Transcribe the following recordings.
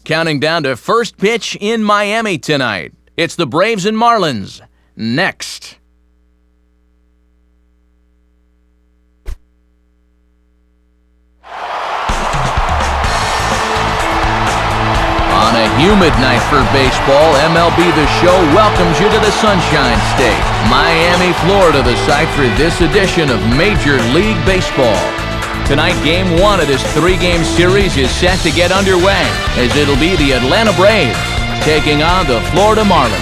Counting down to first pitch in Miami tonight. It's the Braves and Marlins. Next. On a humid night for baseball, MLB The Show welcomes you to the Sunshine State. Miami, Florida, the site for this edition of Major League Baseball. Tonight, Game 1 of this 3-game series is set to get underway, as it'll be the Atlanta Braves taking on the Florida Marlins.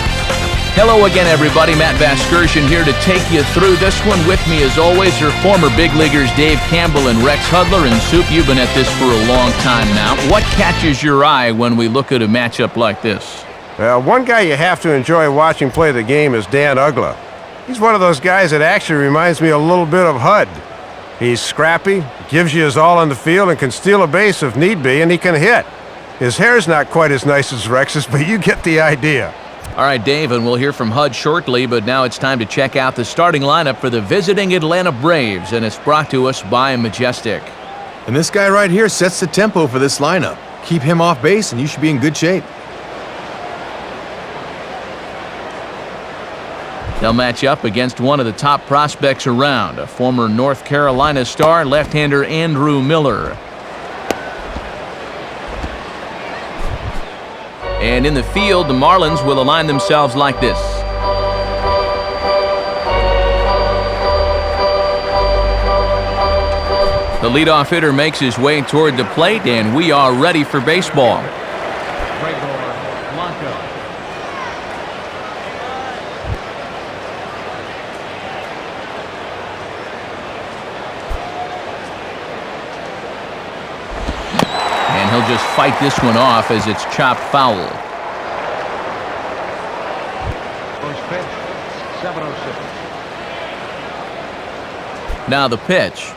Hello again, everybody. Matt Vasgersian here to take you through this one. With me, as always, are former big leaguers Dave Campbell and Rex Hudler. And Soup, you've been at this for a long time now. What catches your eye when we look at a matchup like this? One guy you have to enjoy watching play the game is Dan Uggla. He's one of those guys that actually reminds me a little bit of Hud. He's scrappy, gives you his all on the field, and can steal a base if need be, and he can hit. His hair's not quite as nice as Rex's, but you get the idea. All right, Dave, and we'll hear from Hud shortly, but now it's time to check out the starting lineup for the visiting Atlanta Braves, and it's brought to us by Majestic. And this guy right here sets the tempo for this lineup. Keep him off base, and you should be in good shape. They'll match up against one of the top prospects around, a former North Carolina star, left-hander Andrew Miller. And in the field, the Marlins will align themselves like this. The leadoff hitter makes his way toward the plate, and we are ready for baseball. And he'll just fight this one off as it's chopped foul. First pitch, 7:06. Now the pitch.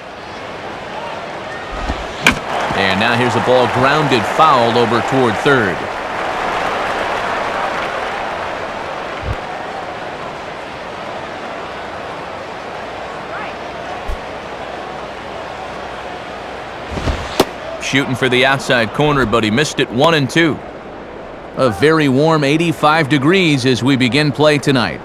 And now here's a ball grounded foul over toward third. Shooting for the outside corner, but he missed it 1-2. A very warm 85 degrees as we begin play tonight.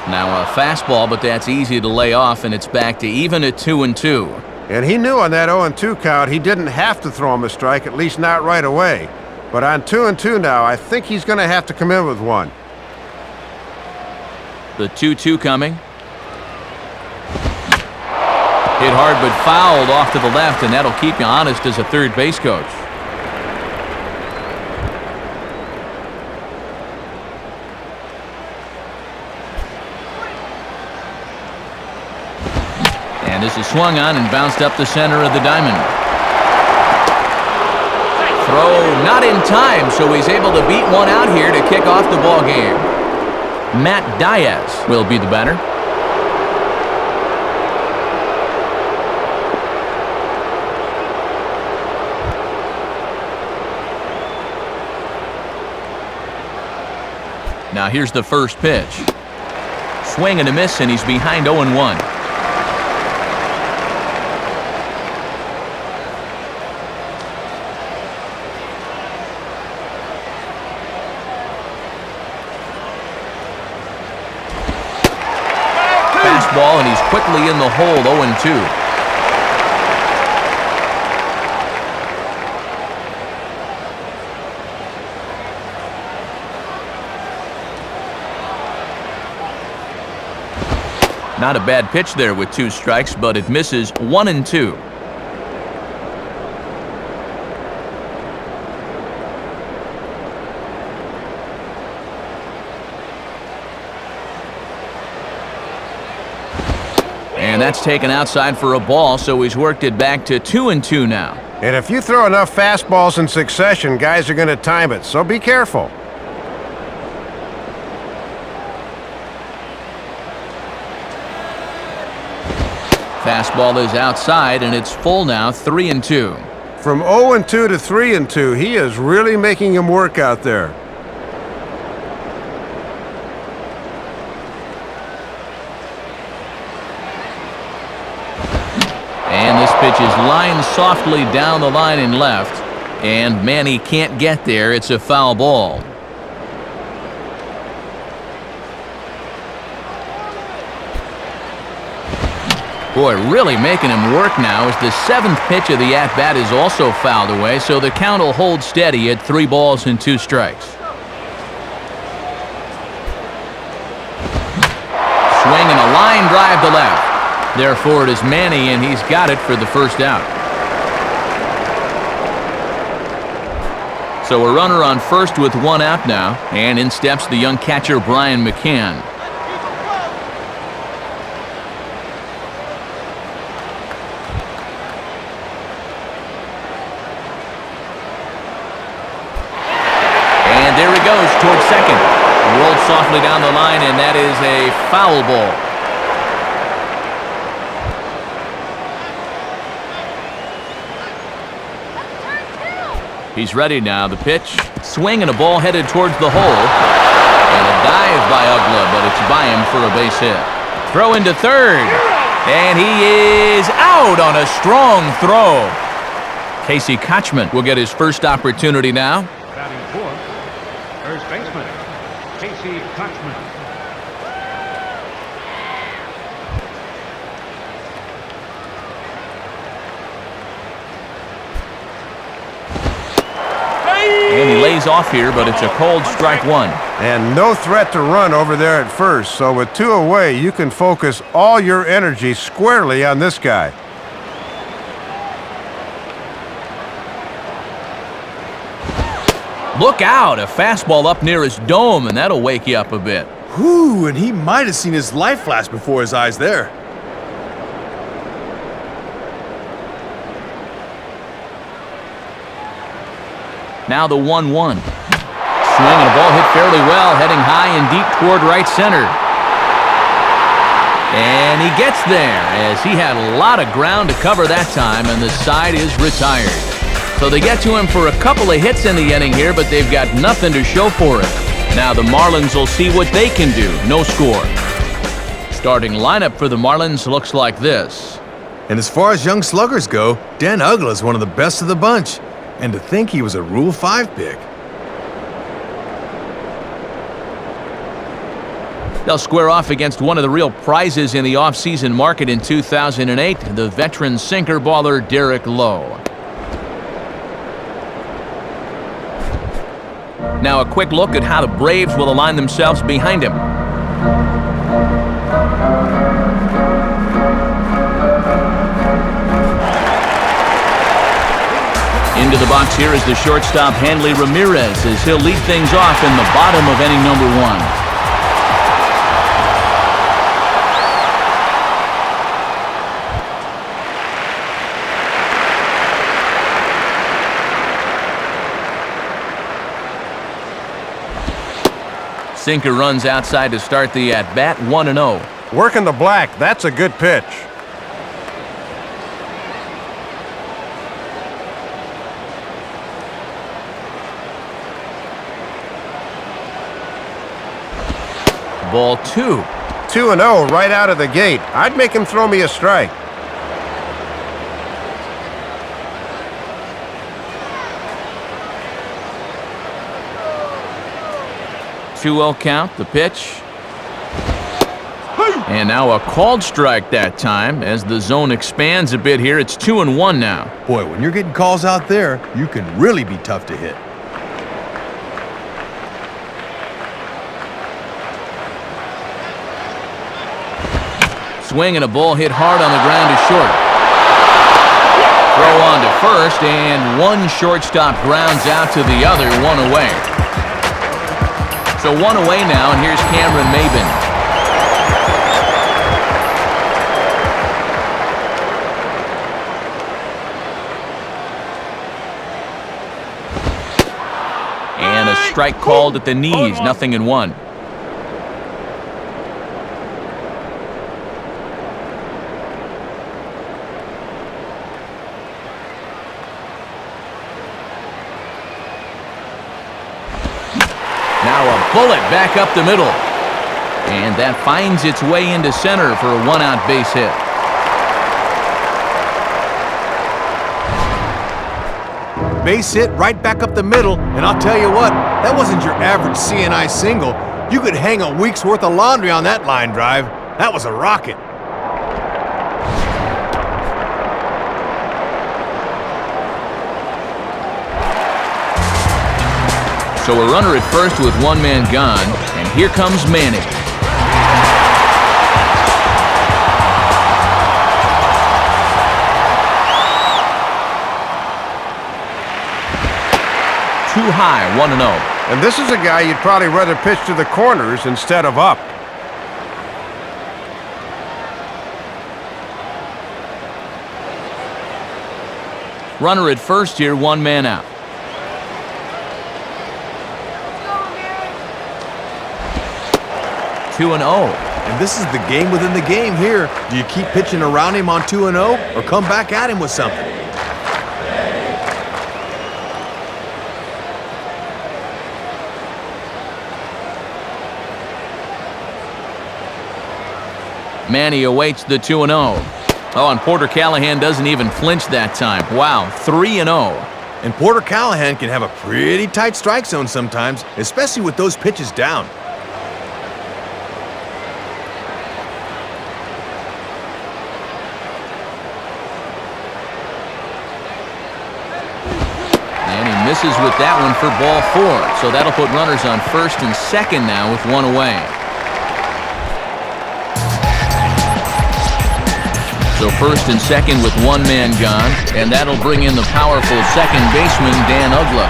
Now a fastball, but that's easy to lay off, and it's back to even at 2-2. And he knew on that 0-2 count he didn't have to throw him a strike, at least not right away. But on 2-2 now, I think he's going to have to come in with one. The 2-2 coming. Hit hard but fouled off to the left, and that'll keep you honest as a third base coach. And this is swung on and bounced up the center of the diamond. Throw not in time, so he's able to beat one out here to kick off the ball game. Matt Diaz will be the batter. Now here's the first pitch. Swing and a miss, and he's behind 0-1. Fastball, and he's quickly in the hole, 0-2. Not a bad pitch there with 2 strikes, but it misses 1-2. And that's taken outside for a ball, so he's worked it back to 2-2 now. And if you throw enough fastballs in succession, guys are going to time it, so be careful. Fastball is outside, and it's full now, 3-2. From 0-2 to 3-2, he is really making him work out there. pitch is lined softly down the line and left, and Manny can't get there. It's a foul ball. Boy, really making him work now as the 7th pitch of the at-bat is also fouled away, so the count will hold steady at 3 balls and 2 strikes. Swing and a line drive to left. Therefore, it is Manny, and he's got it for the first out. So a runner on first with 1 out now, and in steps the young catcher Brian McCann. And there he goes towards second. Rolled softly down the line, and that is a foul ball. He's ready now. The pitch, swing, and a ball headed towards the hole. And a dive by Uggla, but it's by him for a base hit. Throw into third. And he is out on a strong throw. Casey Kochman will get his first opportunity now. Batting fourth, first baseman, Casey Kochman. And he lays off here, but it's a cold strike 1. And no threat to run over there at first, so with 2 away, you can focus all your energy squarely on this guy. Look out, a fastball up near his dome, and that'll wake you up a bit. Whew, and he might have seen his life flash before his eyes there. Now the 1-1. Swing and a ball hit fairly well, heading high and deep toward right center. And he gets there, as he had a lot of ground to cover that time, and the side is retired. So they get to him for a couple of hits in the inning here, but they've got nothing to show for it. Now the Marlins will see what they can do. No score. Starting lineup for the Marlins looks like this. And as far as young sluggers go, Dan Uggla is one of the best of the bunch. And to think he was a Rule 5 pick. They'll square off against one of the real prizes in the offseason market in 2008, the veteran sinker baller Derek Lowe. Now a quick look at how the Braves will align themselves behind him. Into the box here is the shortstop Hanley Ramirez, as he'll lead things off in the bottom of inning number 1. Sinker runs outside to start the at-bat, 1-0. Working the black, that's a good pitch. Ball 2. 2-0 right out of the gate. I'd make him throw me a strike. Two-0 count, the pitch. And now a called strike that time as the zone expands a bit here. It's 2-1 now. Boy, when you're getting calls out there, you can really be tough to hit. Swing and a ball hit hard on the ground to short. Throw on to first, and one shortstop grounds out to the other, 1 away. So 1 away now, and here's Cameron Maybin. And a strike called at the knees, 0-1. Now a bullet back up the middle. And that finds its way into center for a 1-out base hit. base hit right back up the middle, and I'll tell you what, that wasn't your average CNI single. You could hang a week's worth of laundry on that line drive. That was a rocket. So a runner at first with one man gone, and here comes Manning. Too high, 1-0. And this is a guy you'd probably rather pitch to the corners instead of up. Runner at first here, one man out. Two and 0. And this is the game within the game here. Do you keep pitching around him on 2-0 or come back at him with something? Manny awaits the 2-0. Oh, and Porter Callahan doesn't even flinch that time. Wow, 3-0. And Porter Callahan can have a pretty tight strike zone sometimes, especially with those pitches down. And he misses with that one for ball 4. So that'll put runners on first and second now with one away. So first and second with one man gone, and that'll bring in the powerful second baseman, Dan Uggla.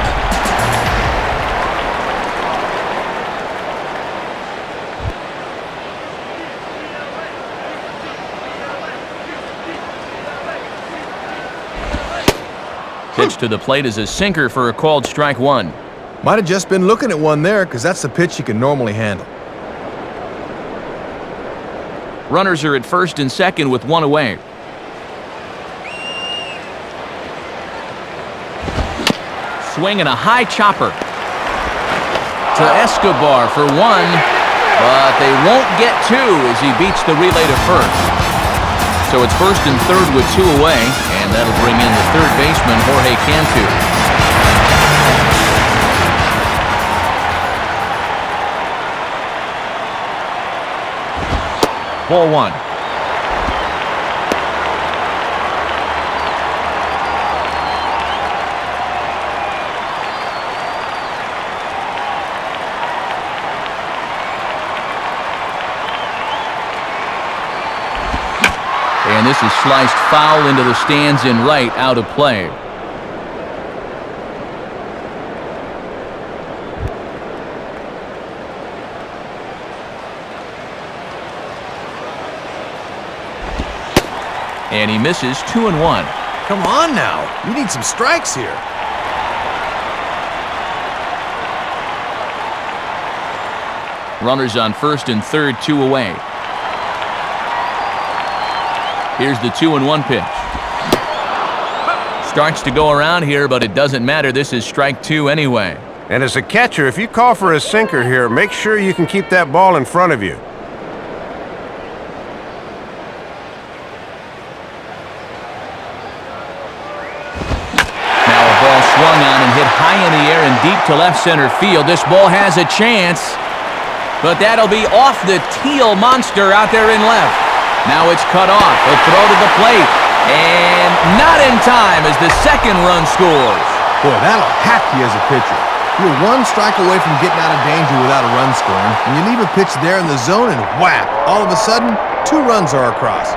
Pitch to the plate is a sinker for a called strike 1. Might have just been looking at one there because that's the pitch you can normally handle. Runners are at first and second with one away. Swing and a high chopper to Escobar for 1, but they won't get 2 as he beats the relay to first. So it's first and third with 2 away, and that'll bring in the third baseman, Jorge Cantu. Ball 1. And this is sliced foul into the stands in right, out of play. And he misses 2 and 1. Come on now. You need some strikes here. Runners on first and third, 2 away. Here's the 2-1 pitch. Starts to go around here, but it doesn't matter. This is strike 2 anyway. And as a catcher, if you call for a sinker here, make sure you can keep that ball in front of you. Swung on and hit high in the air and deep to left center field. This ball has a chance, but that'll be off the teal monster out there in left. Now it's cut off. A throw to the plate, and not in time as the second run scores. Boy, that'll hack you as a pitcher. You're 1 strike away from getting out of danger without a run scoring, and you leave a pitch there in the zone and whap, all of a sudden, 2 runs are across.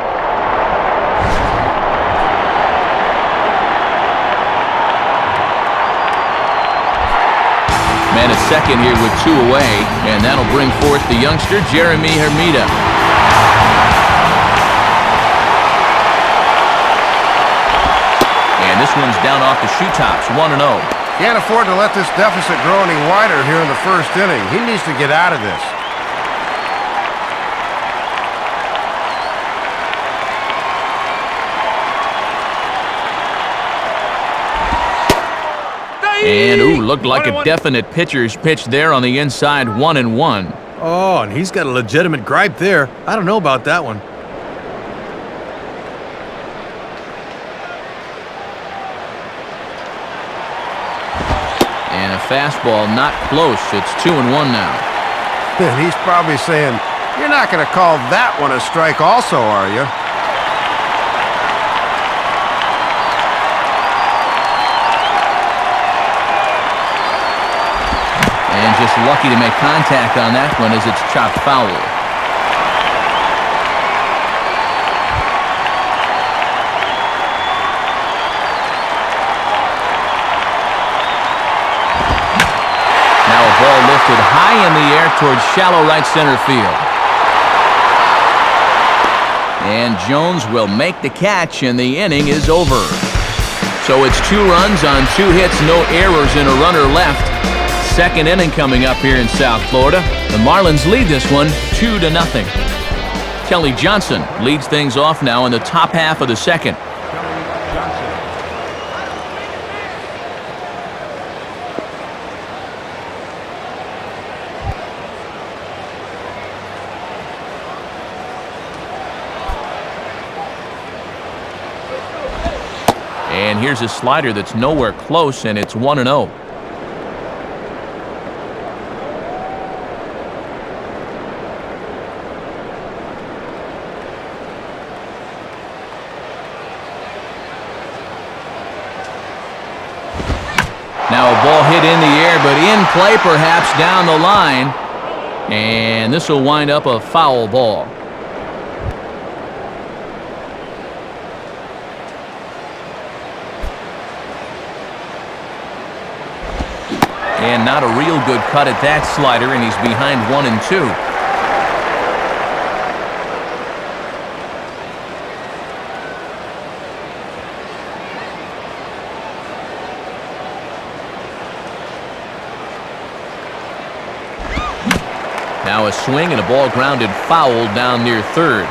Man at second here with 2 away, and that'll bring forth the youngster, Jeremy Hermida. And this one's down off the shoe tops, 1-0. Can't afford to let this deficit grow any wider here in the first inning. He needs to get out of this. And, ooh, looked like a definite pitcher's pitch there on the inside, 1-1. Oh, and he's got a legitimate gripe there. I don't know about that one. fastball not close. It's 2-1 now. And he's probably saying, "You're not going to call that one a strike also, are you?" And just lucky to make contact on that one as it's chopped foul. Now a ball lifted high in the air towards shallow right center field. And Jones will make the catch, and the inning is over. So it's 2 runs on 2 hits, no errors, and a runner left. Second inning coming up here in South Florida. The Marlins lead this one 2-0. Kelly Johnson leads things off now in the top half of the second. Kelly Johnson. And here's a slider that's nowhere close, and it's 1-0. Now a ball hit in the air, but in play perhaps down the line. And this will wind up a foul ball. And not a real good cut at that slider, and he's behind 1-2. Now a swing and a ball grounded foul down near third.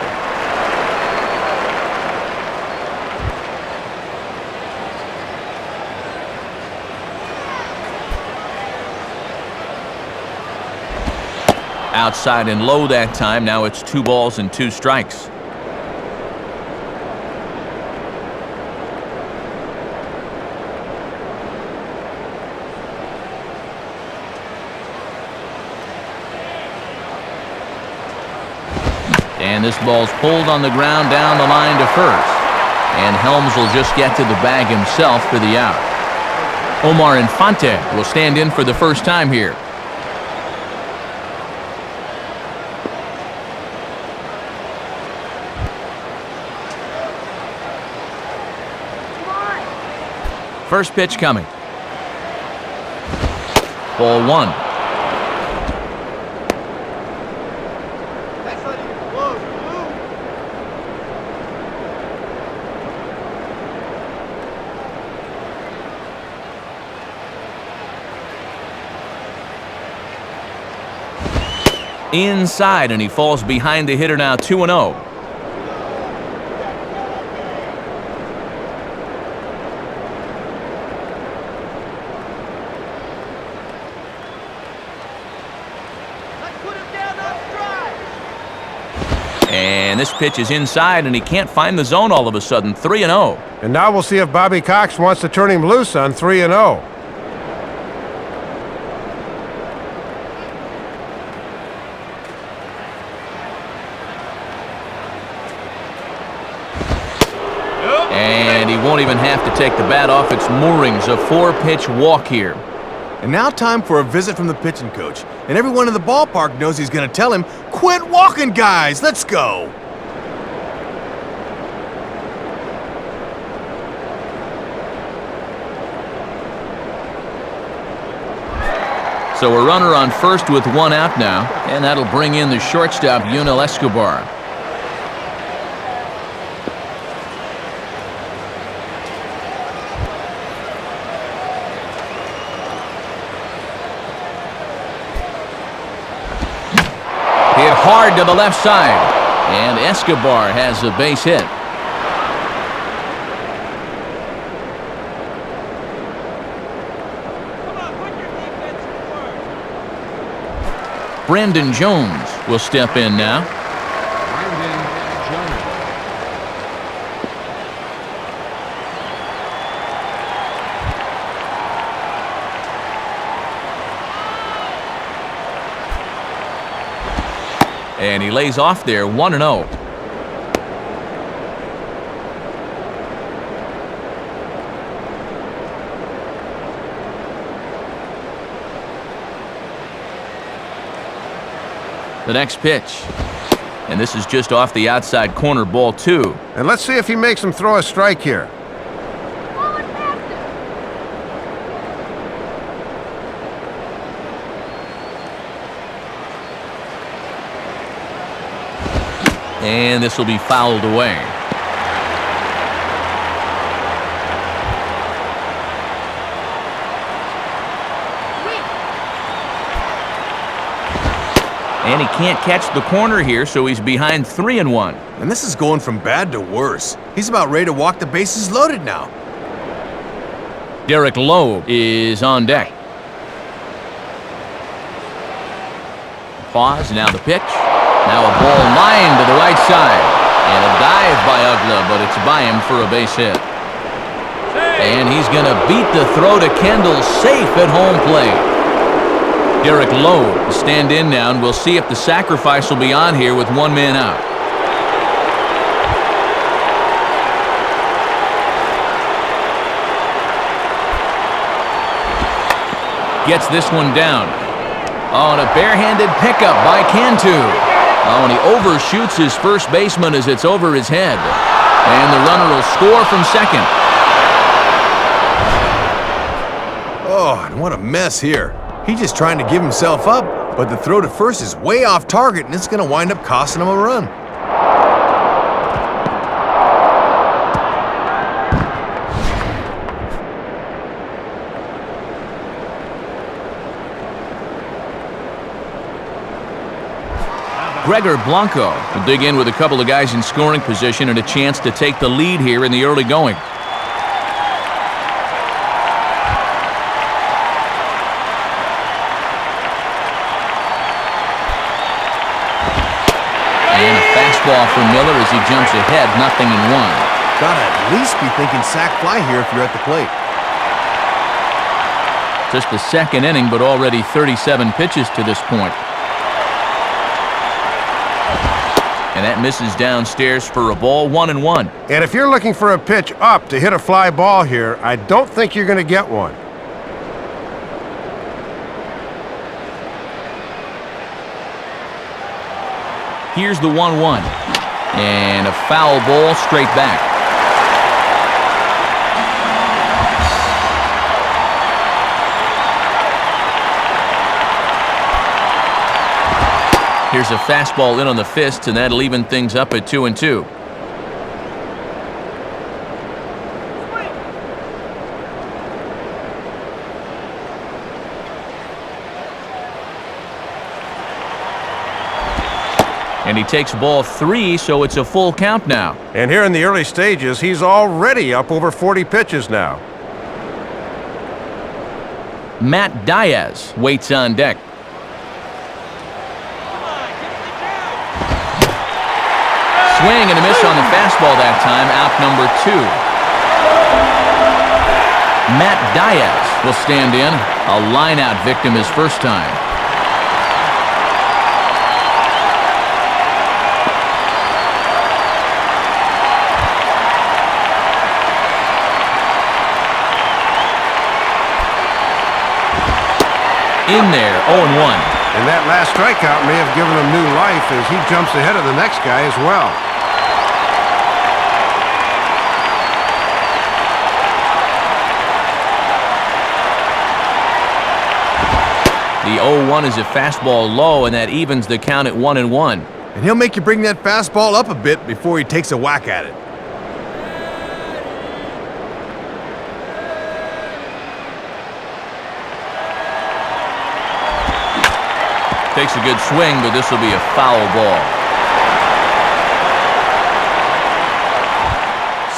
Outside and low that time. Now it's 2 balls and 2 strikes. And this ball's pulled on the ground down the line to first. And Helms will just get to the bag himself for the out. Omar Infante will stand in for the first time here. First pitch coming. Ball 1. Inside, and he falls behind the hitter now 2-0. And this pitch is inside, and he can't find the zone all of a sudden. 3-0. And now we'll see if Bobby Cox wants to turn him loose on 3-0. And he won't even have to take the bat off its moorings. A 4-pitch walk here. And now time for a visit from the pitching coach. And everyone in the ballpark knows he's going to tell him, "Quit walking, guys. Let's go." So a runner on first with 1 out now, and that'll bring in the shortstop, Yunel Escobar. Hit hard to the left side, and Escobar has a base hit. Brandon Jones will step in now. Brandon Jones. And he lays off there 1-0. The next pitch. And this is just off the outside corner, ball 2. And let's see if he makes him throw a strike here. And this will be fouled away. And he can't catch the corner here, so he's behind 3-1. And this is going from bad to worse. He's about ready to walk the bases loaded now. Derek Lowe is on deck. Pause, now the pitch. Now a ball lined to the right side. And a dive by Uggla, but it's by him for a base hit. And he's going to beat the throw to Kendall, safe at home plate. Derek Lowe will stand in now, and we'll see if the sacrifice will be on here with one man out. Gets this one down. Oh, and a barehanded pickup by Cantu. Oh, and he overshoots his first baseman as it's over his head. And the runner will score from second. Oh, and what a mess here. He's just trying to give himself up, but the throw to first is way off target, and it's going to wind up costing him a run. Gregor Blanco will dig in with a couple of guys in scoring position and a chance to take the lead here in the early going. And a fastball for Miller as he jumps ahead, 0-1. Gotta at least be thinking sac fly here if you're at the plate. Just the second inning, but already 37 pitches to this point. And that misses downstairs for a ball, 1-1. And if you're looking for a pitch up to hit a fly ball here, I don't think you're going to get one. Here's the 1-1. And a foul ball straight back. Here's a fastball in on the fists, and that'll even things up at 2-2. And he takes ball 3, so it's a full count now. And here in the early stages, he's already up over 40 pitches now. Matt Diaz waits on deck. Swing and a miss on the fastball that time, out number 2. Matt Diaz will stand in, a line-out victim his first time. In there, 0-1. And that last strikeout may have given him new life as he jumps ahead of the next guy as well. The 0-1 is a fastball low, and that evens the count at 1-1. And he'll make you bring that fastball up a bit before he takes a whack at it. Takes a good swing, but this will be a foul ball.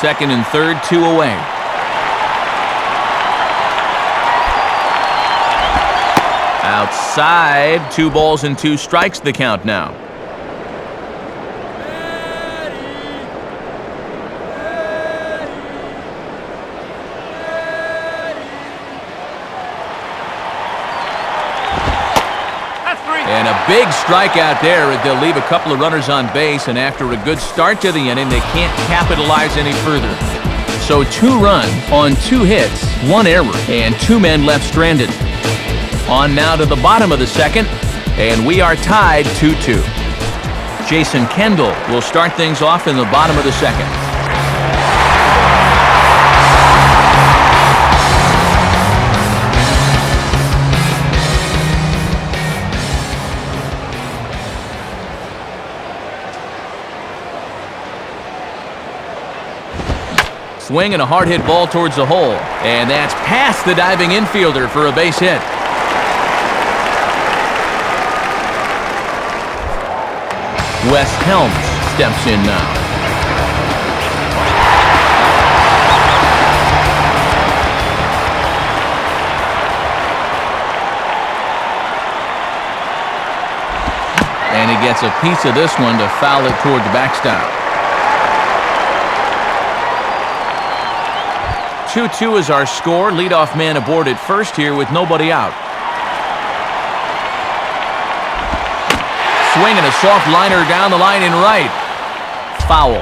Second and third, 2 away. Outside, 2 balls and 2 strikes the count now. And a Big strikeout there. They'll leave a couple of runners on base, and after a good start to the inning, they can't capitalize any further. So 2 runs on 2 hits, 1 error, and 2 men left stranded. On now to the bottom of the second, and we are tied 2-2. Jason Kendall will start things off in the bottom of the second. Swing and a hard hit ball towards the hole. And that's past the diving infielder for a base hit. Wes Helms steps in now. And he gets a piece of this one to foul it toward the backstop. 2-2 is our score. Leadoff man aboard at first here with nobody out. Swing and a soft liner down the line in right. Foul.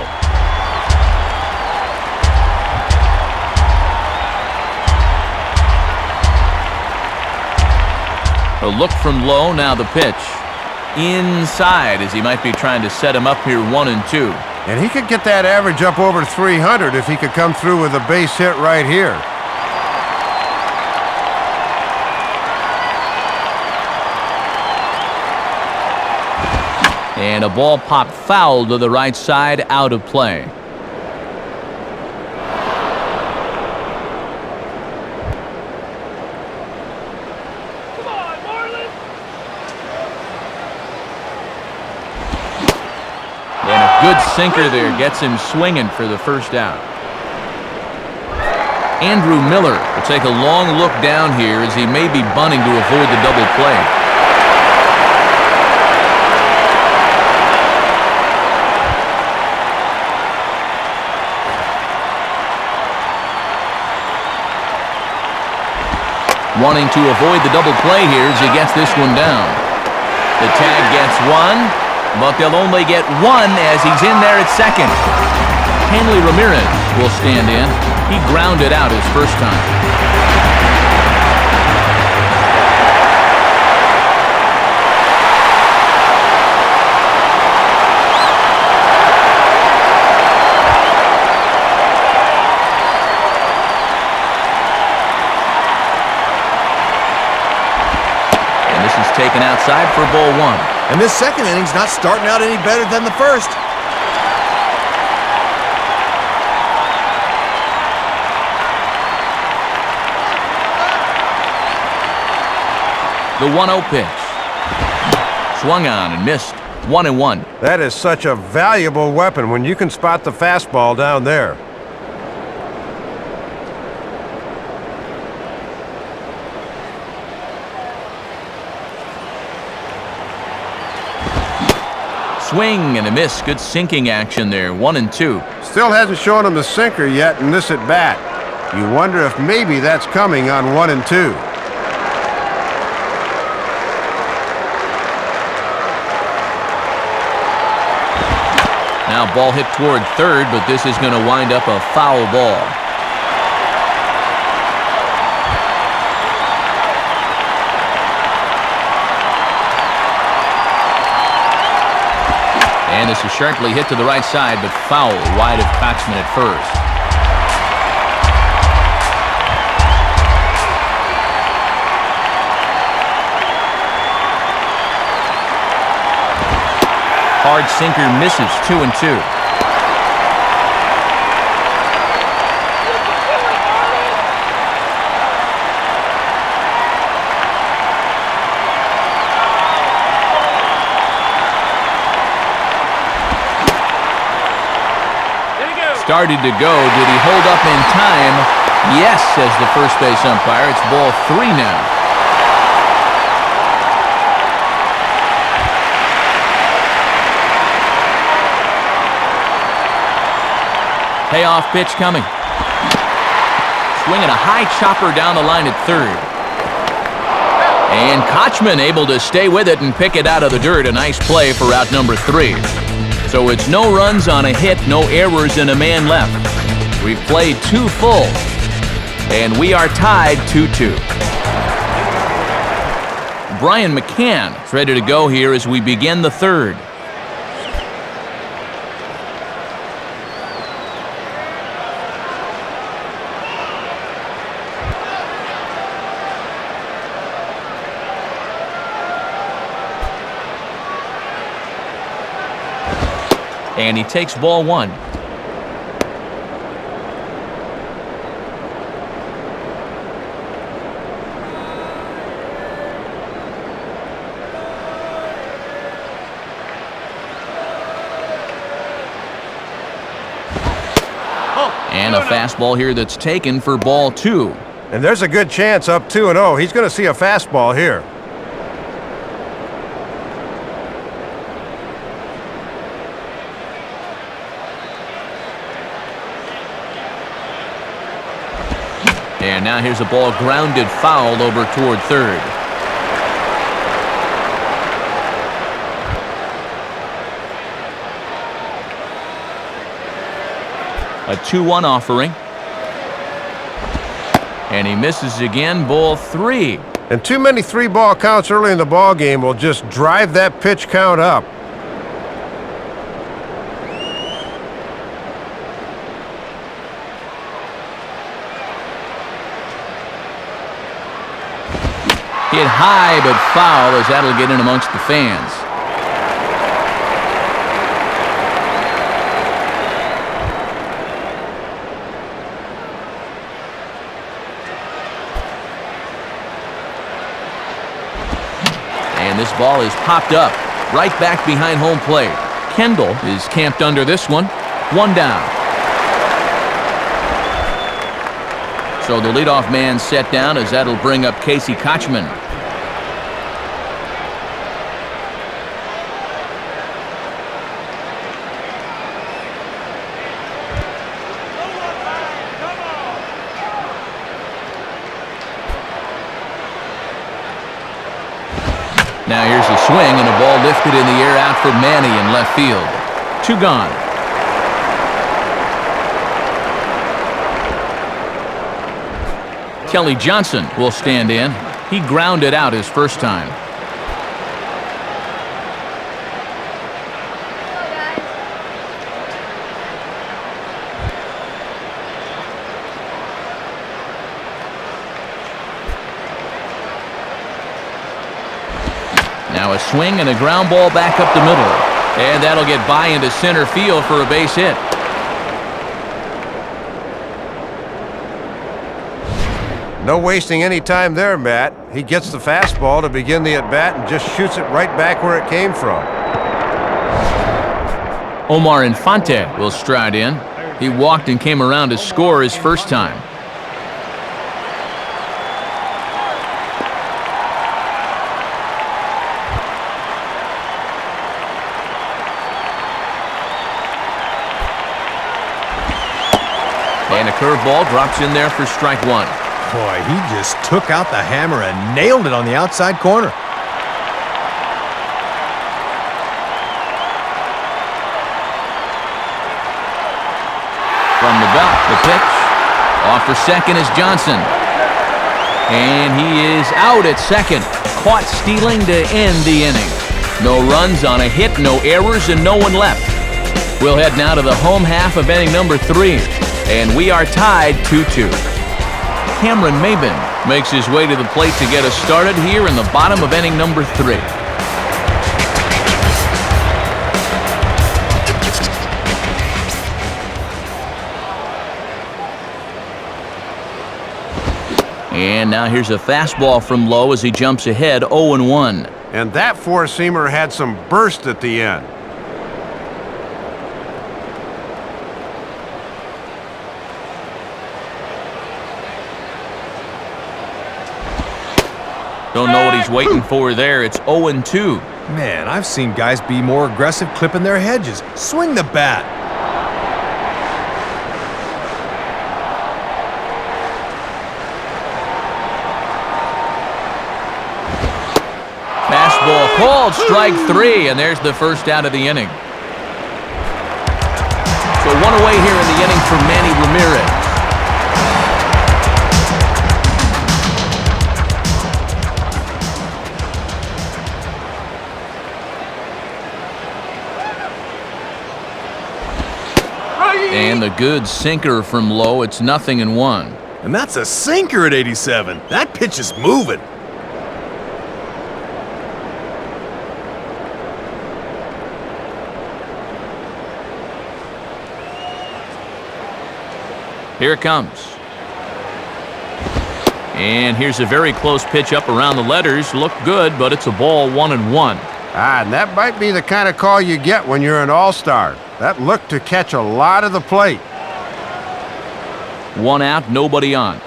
A look from low, now the pitch. Inside as he might be trying to set him up here 1-2. And he could get that average up over 300 if he could come through with a base hit right here. And a ball popped foul to the right side, out of play. Come on, Marlins! And a good sinker there gets him swinging for the first out. Andrew Miller will take a long look down here as he may be bunting to avoid the double play. Wanting to avoid the double play here as he gets this one down. The tag gets 1, but they'll only get 1 as he's in there at second. Hanley Ramirez will stand in. He grounded out his first time. Taken outside for ball 1. And this second inning's not starting out any better than the first. The 1-0 pitch. Swung on and missed. 1-1. That is such a valuable weapon when you can spot the fastball down there. Swing and a miss. Good sinking action there. 1-2. Still hasn't shown him the sinker yet in this at bat. You wonder if maybe that's coming on 1-2. Now ball hit toward third, but this is going to wind up a foul ball. And this is sharply hit to the right side, but foul wide of Coxman at first. Hard sinker misses. 2-2. Started to go. Did he hold up in time? Yes, says the first base umpire. It's ball 3 now. Payoff pitch coming. Swinging a high chopper down the line at third. And Kochman able to stay with it and pick it out of the dirt. A nice play for out number 3. So it's no runs on a hit, no errors, and a man left. We've played 2 full, and we are tied 2-2. Brian McCann is ready to go here as we begin the 3rd. And he takes ball 1. And a fastball here that's taken for ball 2. And there's a good chance up 2-0. He's going to see a fastball here. And now here's a ball grounded foul over toward 3rd. A 2-1 offering. And he misses again, ball 3. And too many 3-ball counts early in the ball game will just drive that pitch count up. Hit high but foul as that'll get in amongst the fans. And this ball is popped up right back behind home plate. Kendall is camped under this one. 1 down. So the leadoff man set down as that'll bring up Casey Kochman. Now here's a swing and a ball lifted in the air out for Manny in left field. 2 gone. Kelly Johnson will stand in. He grounded out his first time. Now a swing and a ground ball back up the middle. And that'll get by into center field for a base hit. No wasting any time there, Matt. He gets the fastball to begin the at-bat and just shoots it right back where it came from. Omar Infante will stride in. He walked and came around to score his first time. And a curveball drops in there for strike 1. Boy, he just took out the hammer and nailed it on the outside corner. From the belt, the pitch. Off for second is Johnson. And he is out at second. Caught stealing to end the inning. No runs on a hit, no errors, and no one left. We'll head now to the home half of inning number 3. And we are tied 2-2. Cameron Maben makes his way to the plate to get us started here in the bottom of inning number 3. And now here's a fastball from Lowe as he jumps ahead 0-1. And that four-seamer had some burst at the end. Don't know what he's waiting for there. It's 0-2. Man, I've seen guys be more aggressive clipping their hedges. Swing the bat. Called strike 3, and there's the first out of the inning. So one away here in the inning for Manny Ramirez. And the good sinker from low. It's 0-1. And that's a sinker at 87. That pitch is moving. Here it comes. And here's a very close pitch up around the letters. Looked good, but it's a ball, 1-1. And that might be the kind of call you get when you're an all-star. That looked to catch a lot of the plate. 1 out, nobody on.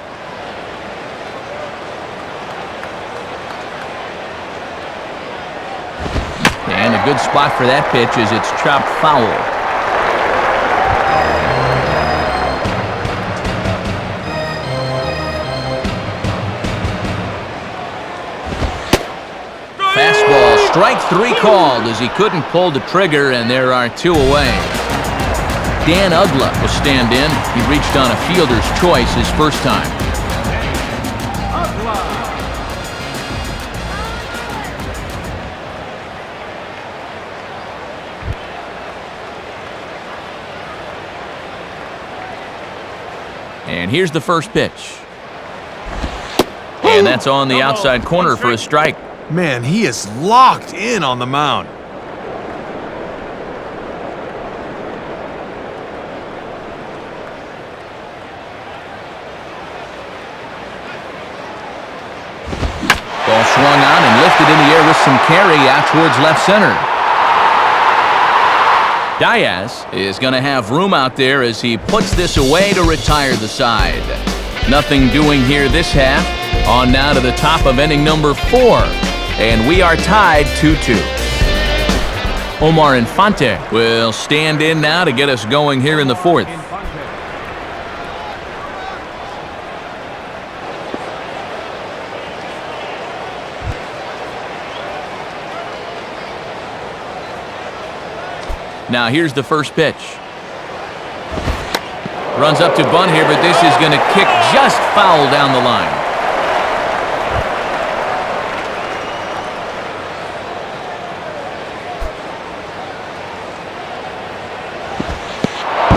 And a good spot for that pitch as it's chopped foul. Fastball, strike 3 called as he couldn't pull the trigger, and there are 2 away. Dan Ugla will stand in. He reached on a fielder's choice his first time. And here's the first pitch. And that's on the outside corner for a strike. Man, he is locked in on the mound. Ball swung on and lifted in the air with some carry out towards left center. Diaz is going to have room out there as he puts this away to retire the side. Nothing doing here this half. On now to the top of inning number 4. And we are tied 2-2. Omar Infante will stand in now to get us going here in the 4th. Now here's the first pitch. Runs up to bunt here, but this is going to kick just foul down the line.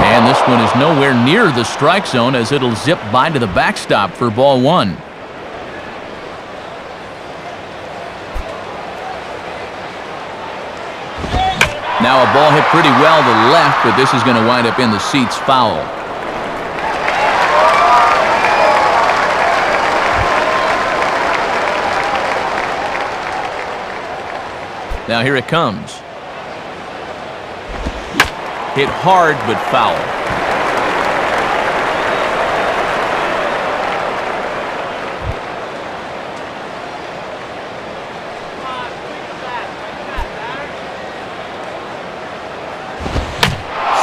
And this one is nowhere near the strike zone as it'll zip by to the backstop for ball 1. Now a ball hit pretty well to left, but this is going to wind up in the seats foul. Now here it comes. Hit hard, but foul.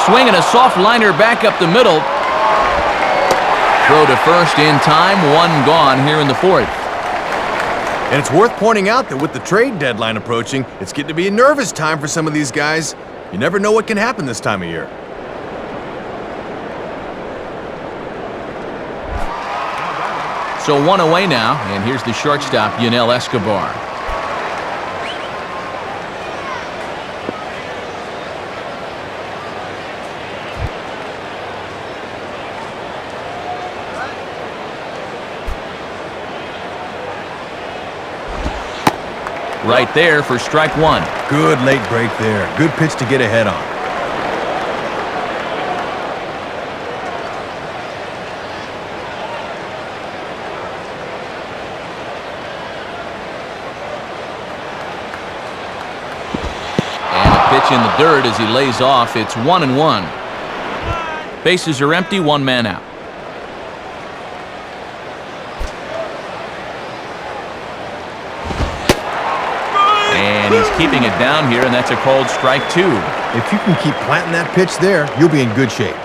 Swinging a soft liner back up the middle. Throw to first in time, 1 gone here in the 4th. And it's worth pointing out that with the trade deadline approaching, it's getting to be a nervous time for some of these guys. You never know what can happen this time of year. So 1 away now, and here's the shortstop, Yunel Escobar. Right there for strike 1. Good late break there. Good pitch to get ahead on. And a pitch in the dirt as he lays off. It's 1-1. Bases are empty, 1 man out. And he's keeping it down here, and that's a called strike 2. If you can keep planting that pitch there, you'll be in good shape.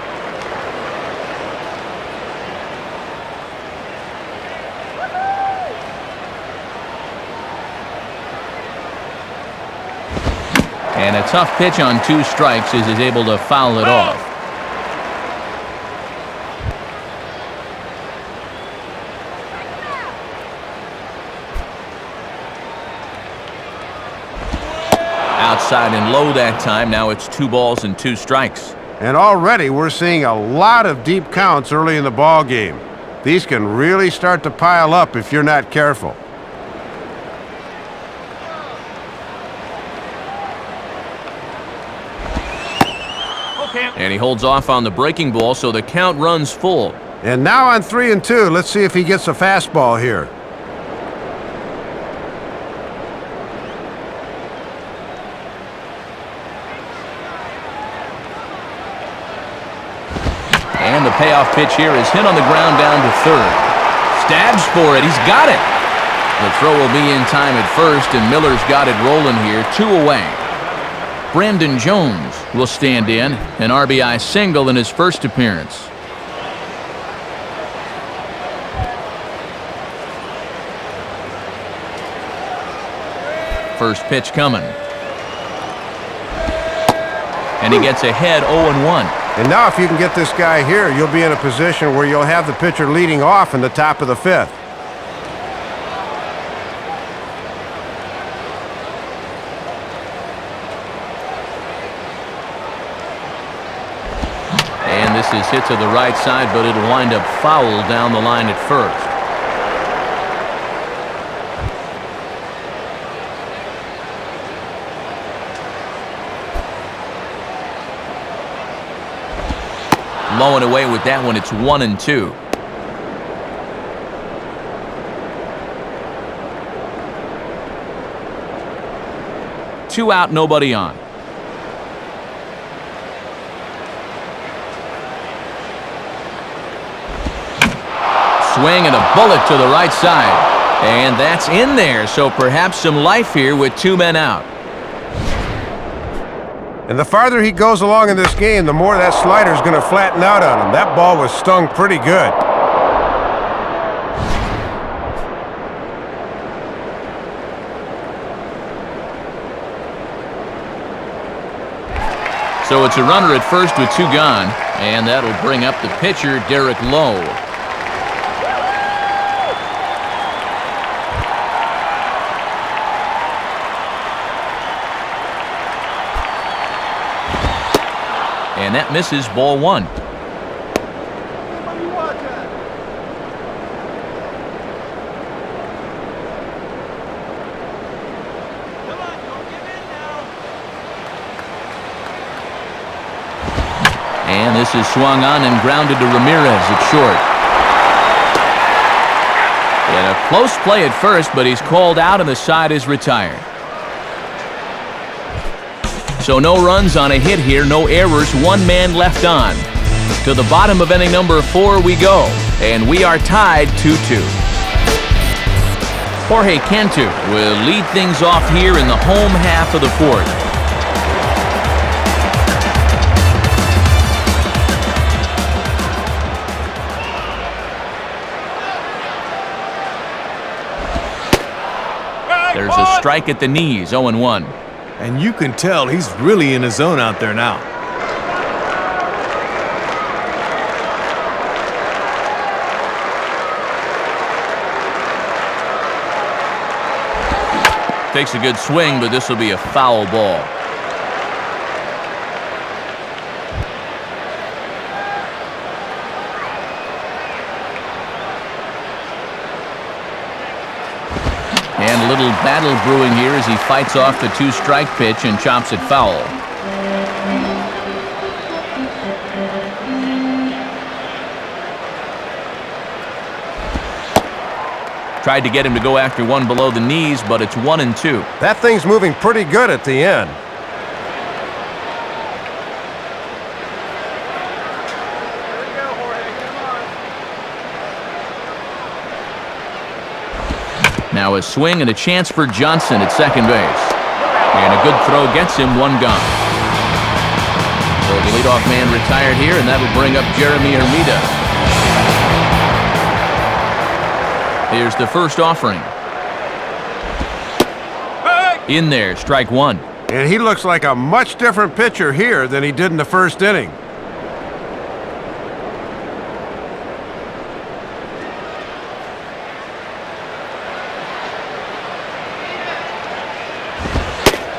And a tough pitch on 2 strikes as he's able to foul it off. Outside and low that time. Now it's 2 balls and 2 strikes. And already we're seeing a lot of deep counts early in the ball game. These can really start to pile up if you're not careful. And he holds off on the breaking ball, so the count runs full. And now on 3-2, let's see if he gets a fastball here. And the payoff pitch here is hit on the ground down to third. Stabs for it. He's got it. The throw will be in time at first, and Miller's got it rolling here. 2 away. Brandon Jones will stand in, an RBI single in his first appearance. First pitch coming. And he gets ahead 0-1. And now if you can get this guy here, you'll be in a position where you'll have the pitcher leading off in the top of the 5th. And this is hit to the right side, but it'll wind up foul down the line at first. Low and away with that one. It's 1-2. Two out, nobody on. Swing and a bullet to the right side. And that's in there, so perhaps some life here with 2 men out. And the farther he goes along in this game, the more that slider's going to flatten out on him. That ball was stung pretty good. So it's a runner at first with 2 gone, and that'll bring up the pitcher, Derek Lowe. And that misses, ball 1. And this is swung on and grounded to Ramirez at short. And a close play at first, but he's called out and the side is retired. So no runs on a hit here, no errors, 1 man left on. To the bottom of inning number 4 we go, and we are tied 2-2. Jorge Cantu will lead things off here in the home half of the 4th. There's a strike at the knees, 0-1. And you can tell he's really in his zone out there now. Takes a good swing, but this will be a foul ball. And a little battle brewing here as he fights off the 2-strike pitch and chops it foul. Tried to get him to go after one below the knees, but it's 1-2. That thing's moving pretty good at the end. Now a swing and a chance for Johnson at second base. And a good throw gets him, 1 gone. So the leadoff man retired here, and that'll bring up Jeremy Hermida. Here's the first offering. In there, strike 1. And he looks like a much different pitcher here than he did in the first inning.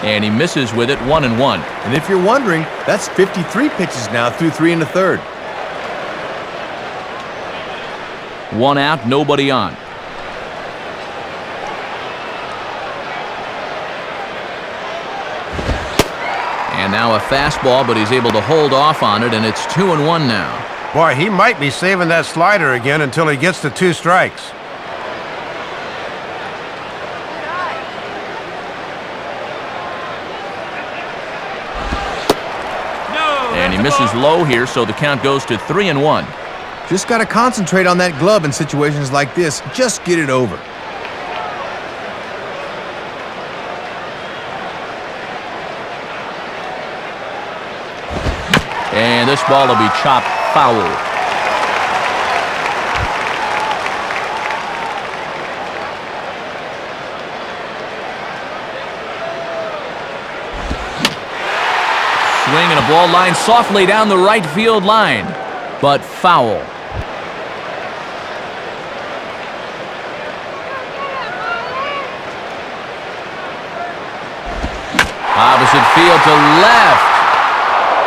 And he misses with it, 1-1. And if you're wondering, that's 53 pitches now through 3 1/3. 1 out, nobody on. And now a fastball, but he's able to hold off on it, and it's 2-1 now. Boy, he might be saving that slider again until he gets to 2 strikes. And he misses low here, so the count goes to 3-1. Just got to concentrate on that glove in situations like this. Just get it over. And this ball will be chopped foul. Swing and a ball line softly down the right field line, but foul. Opposite field to left.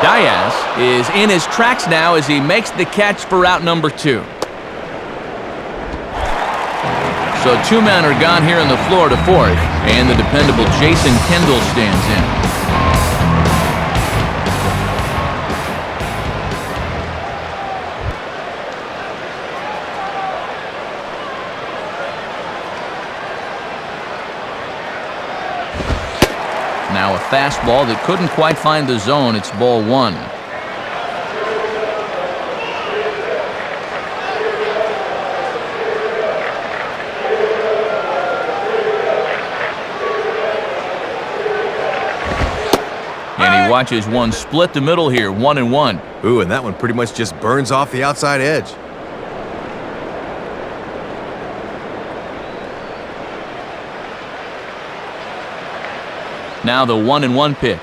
Diaz is in his tracks now as he makes the catch for out number 2. So 2 men are gone here in the Florida 4th, and the dependable Jason Kendall stands in. Now a fastball that couldn't quite find the zone. It's ball 1. And he watches one split the middle here, 1-1. Ooh, and that one pretty much just burns off the outside edge. Now the 1-1 pitch.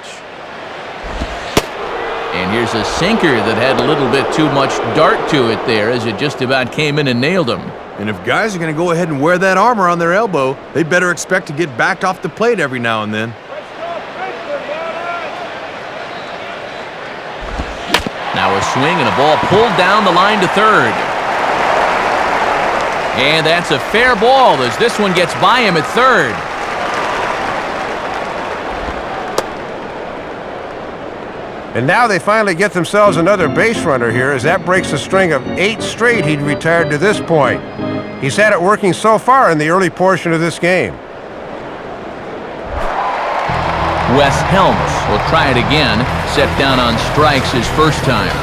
And here's a sinker that had a little bit too much dart to it there as it just about came in and nailed him. And if guys are going to go ahead and wear that armor on their elbow, they better expect to get backed off the plate every now and then. Now a swing and a ball pulled down the line to third. And that's a fair ball as this one gets by him at third. And now they finally get themselves another base runner here as that breaks a string of 8 straight he'd retired to this point. He's had it working so far in the early portion of this game. Wes Helms will try it again, set down on strikes his first time.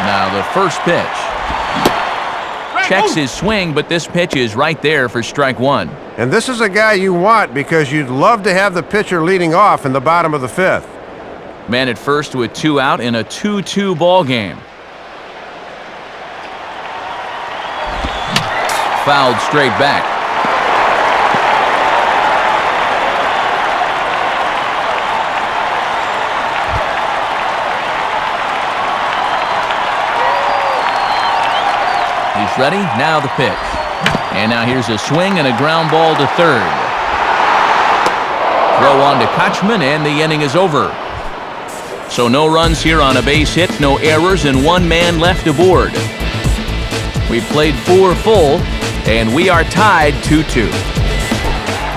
Now the first pitch. Checks his swing, but this pitch is right there for strike 1. And this is a guy you want because you'd love to have the pitcher leading off in the bottom of the 5th. Man at first with 2 out in a 2-2 ball game. Fouled straight back. He's ready, now the pitch. And now here's a swing and a ground ball to third. Throw on to Kochman, and the inning is over. So no runs here on a base hit, no errors, and 1 man left aboard. We played 4 full, and we are tied 2-2.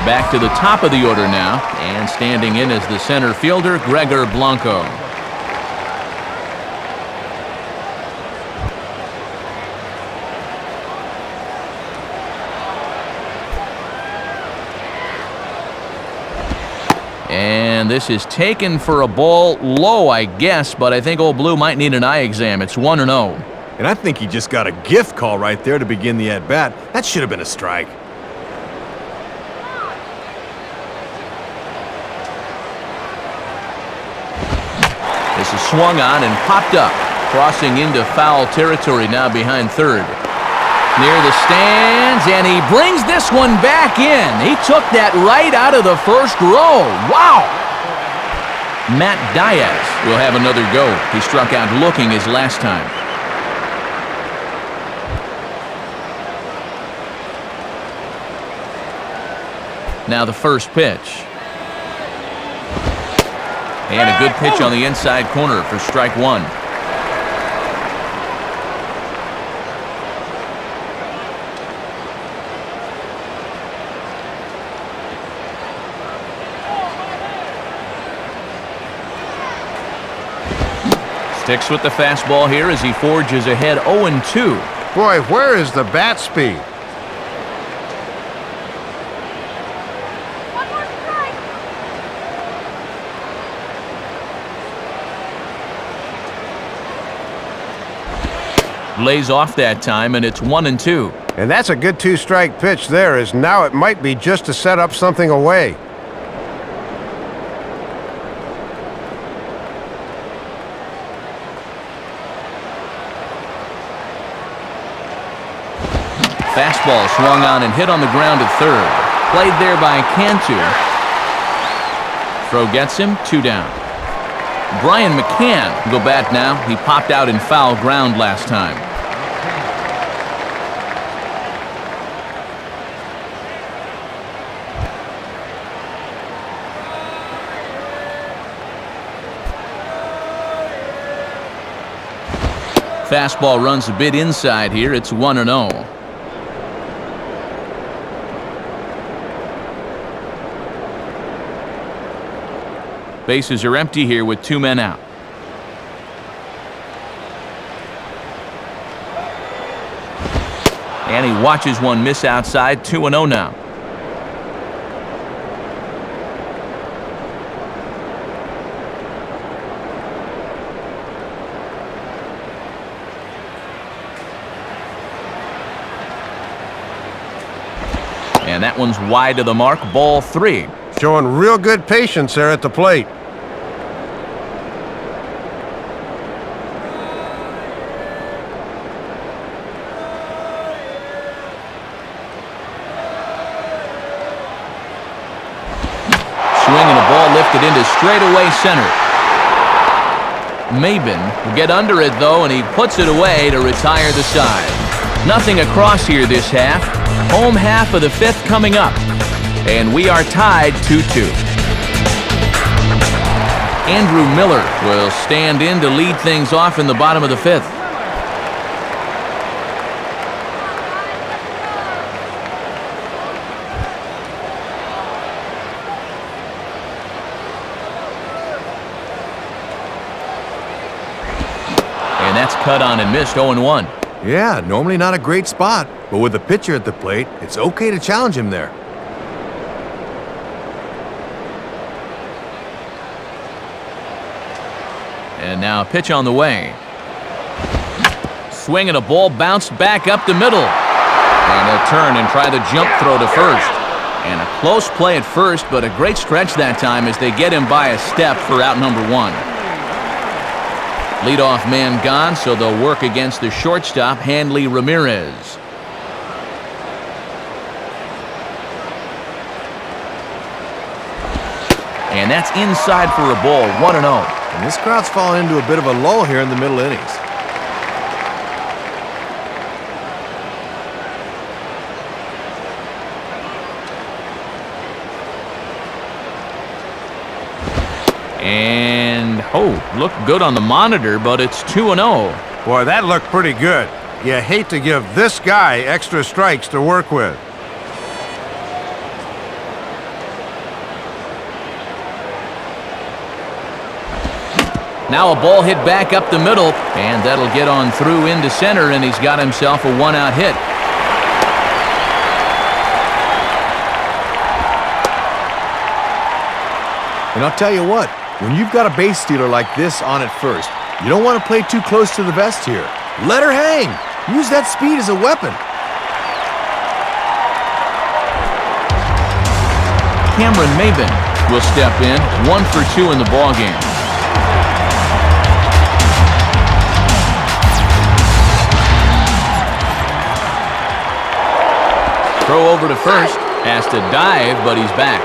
Back to the top of the order now, and standing in as the center fielder, Gregor Blanco. And this is taken for a ball low, I guess, but I think Old Blue might need an eye exam. It's 1-0. And I think he just got a gift call right there to begin the at-bat. That should have been a strike. This is swung on and popped up, crossing into foul territory now behind third. Near the stands, and he brings this one back in. He took that right out of the first row. Wow! Matt Diaz will have another go. He struck out looking his last time. Now the first pitch. And a good pitch on the inside corner for strike one. Sticks with the fastball here as he forges ahead 0-2. Boy, where is the bat speed? One more strike. Lays off that time, and it's 1-2. And that's a good two-strike pitch there, as now it might be just to set up something away. Fastball swung on and hit on the ground at third. Played there by Cantu. Throw gets him, 2 down. Brian McCann will go bat now. He popped out in foul ground last time. Fastball runs a bit inside here. It's 1-0. Bases are empty here with 2 men out. And he watches one miss outside. 2-0 now. And that one's wide of the mark. Ball 3. Showing real good patience there at the plate. Swinging a ball lifted into straightaway center. Maben will get under it though, and he puts it away to retire the side. Nothing across here this half. Home half of the 5th coming up. And we are tied 2-2. Andrew Miller will stand in to lead things off in the bottom of the 5th. And that's cut on and missed. 0-1. Yeah, normally not a great spot, but with the pitcher at the plate, it's okay to challenge him there. And now a pitch on the way. Swing and a ball bounced back up the middle. And he'll turn and try the jump throw to first. And a close play at first, but a great stretch that time as they get him by a step for out number 1. Leadoff man gone, so they'll work against the shortstop, Hanley Ramirez. And that's inside for a ball, 1-0. And this crowd's fallen into a bit of a lull here in the middle innings. And, looked good on the monitor, but it's 2-0. Boy, that looked pretty good. You hate to give this guy extra strikes to work with. Now a ball hit back up the middle, and that'll get on through into center, and he's got himself a 1-out hit. And I'll tell you what, when you've got a base stealer like this on at first, you don't want to play too close to the vest here. Let her hang. Use that speed as a weapon. Cameron Maben will step in, 1 for 2 in the ballgame. Throw over to first. Has to dive, but he's back.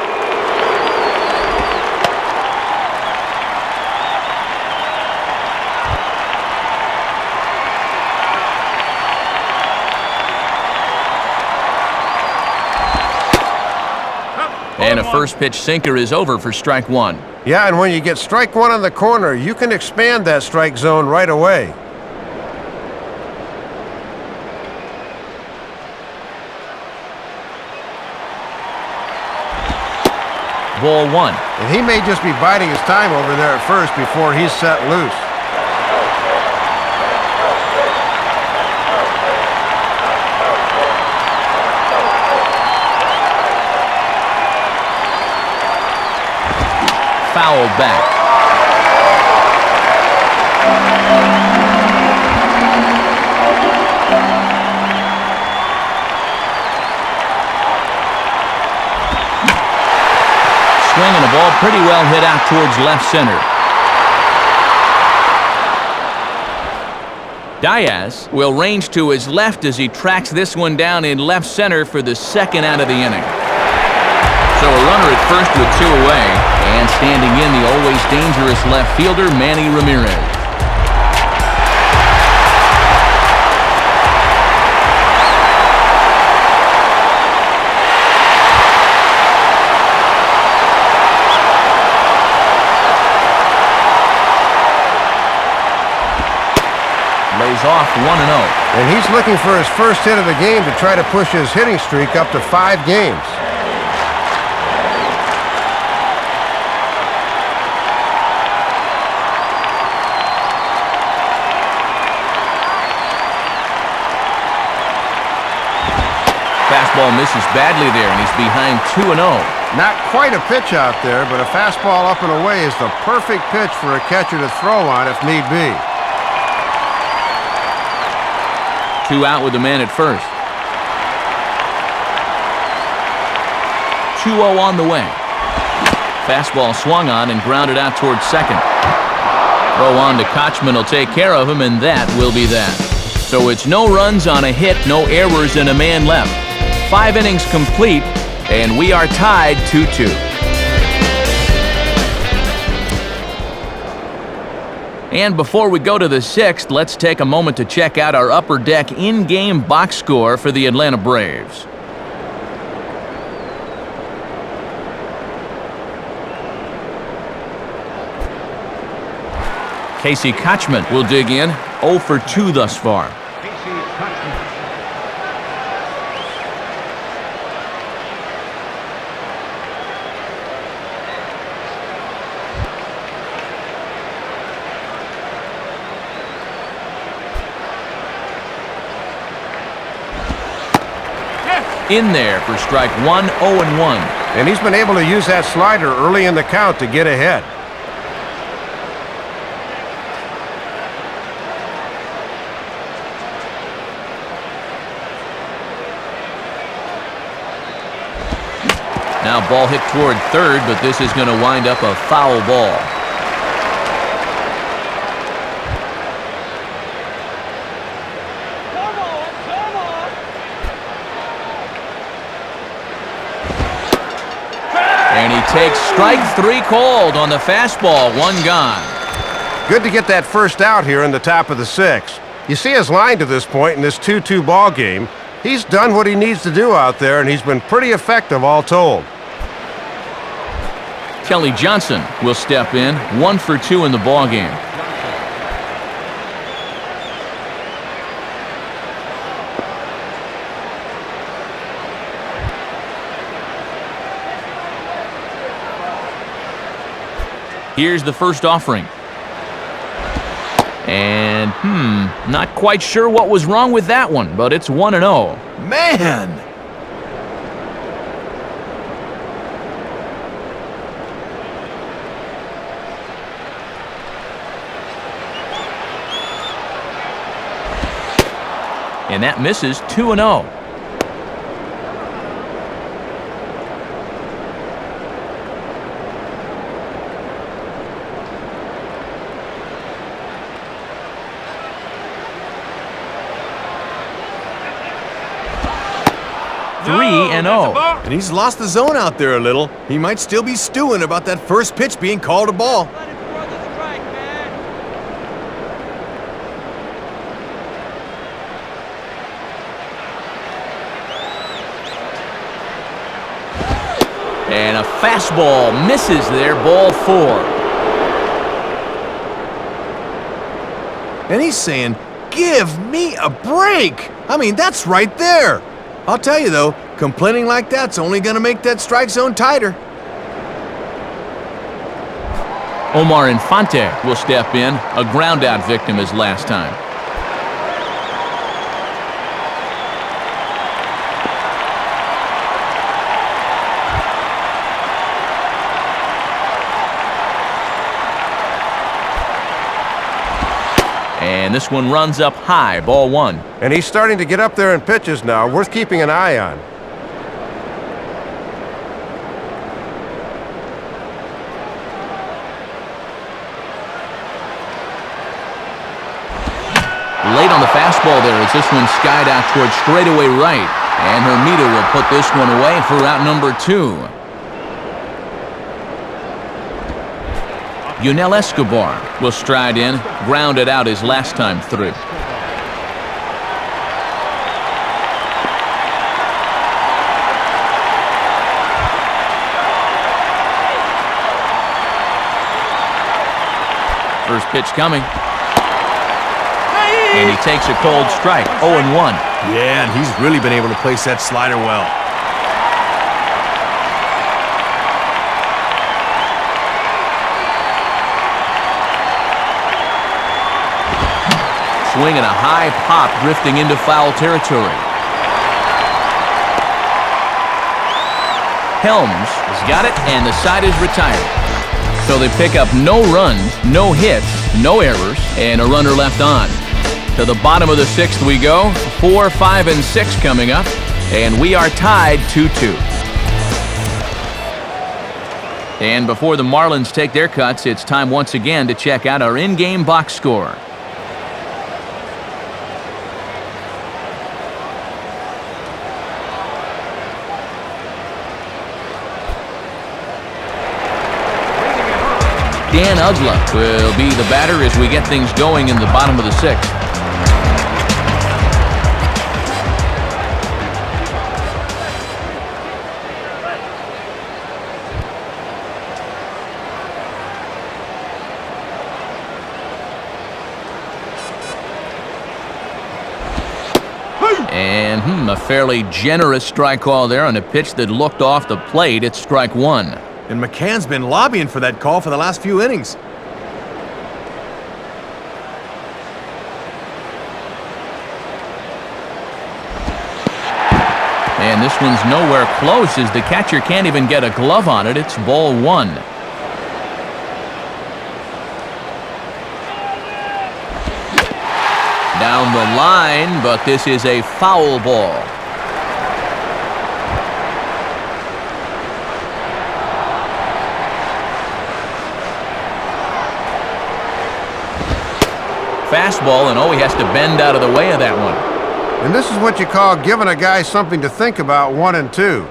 And a first pitch sinker is over for strike one. Yeah, and when you get strike one on the corner, you can expand that strike zone right away. Ball one. And he may just be biding his time over there at first before he's set loose. Fouled back. Swinging the ball pretty well hit out towards left center. Diaz will range to his left as he tracks this one down in left center for the second out of the inning. So a runner at first with two away, and standing in the always dangerous left fielder, Manny Ramirez. Lays off 1-0. And he's looking for his first hit of the game to try to push his hitting streak up to 5 games. Fastball misses badly there, and he's behind 2-0. Not quite a pitch out there, but a fastball up and away is the perfect pitch for a catcher to throw on if need be. 2 out with the man at first. 2-0 on the way. Fastball swung on and grounded out towards second. Throw on to Kochman will take care of him, and that will be that. So it's no runs on a hit, no errors, and a man left. 5 innings complete, and we are tied 2-2. And before we go to the 6th, let's take a moment to check out our Upper Deck in-game box score for the Atlanta Braves. Casey Kochman will dig in, 0 for 2 thus far. In there for strike 1, 0-1. And he's been able to use that slider early in the count to get ahead. Now ball hit toward third, but this is going to wind up a foul ball. And he takes strike 3 called on the fastball, 1 gone. Good to get that first out here in the top of the 6th. You see his line to this point in this 2-2 ball game. He's done what he needs to do out there, and he's been pretty effective all told. Kelly Johnson will step in, 1 for 2 in the ball game. Here's the first offering. And, not quite sure what was wrong with that one, but it's 1-0. Man! And that misses 2-0. 3-0. And he's lost the zone out there a little. He might still be stewing about that first pitch being called a ball. And a fastball misses there, ball 4. And he's saying, give me a break. I mean, that's right there. I'll tell you, though, complaining like that's only going to make that strike zone tighter. Omar Infante will step in, a ground-out victim his last time. And this one runs up high, ball 1. And he's starting to get up there in pitches now, worth keeping an eye on. Late on the fastball there as this one skied out towards straightaway right. And Hermida will put this one away for out number 2. Yunel Escobar will stride in, grounded out his last time through. First pitch coming. And he takes a cold strike, 0-1. Yeah, and he's really been able to place that slider well. Swing and a high pop drifting into foul territory. Helms has got it, and the side is retired. So they pick up no runs, no hits, no errors, and a runner left on. To the bottom of the 6th we go. 4, 5, and 6 coming up, and we are tied 2-2. And before the Marlins take their cuts, it's time once again to check out our in-game box score. Dan Ugla will be the batter as we get things going in the bottom of the 6th. And a fairly generous strike call there on a pitch that looked off the plate. It's strike 1. And McCann's been lobbying for that call for the last few innings. And this one's nowhere close as the catcher can't even get a glove on it. It's ball 1. Down the line, but this is a foul ball. Fastball, and he has to bend out of the way of that one. And this is what you call giving a guy something to think about, 1 and 2.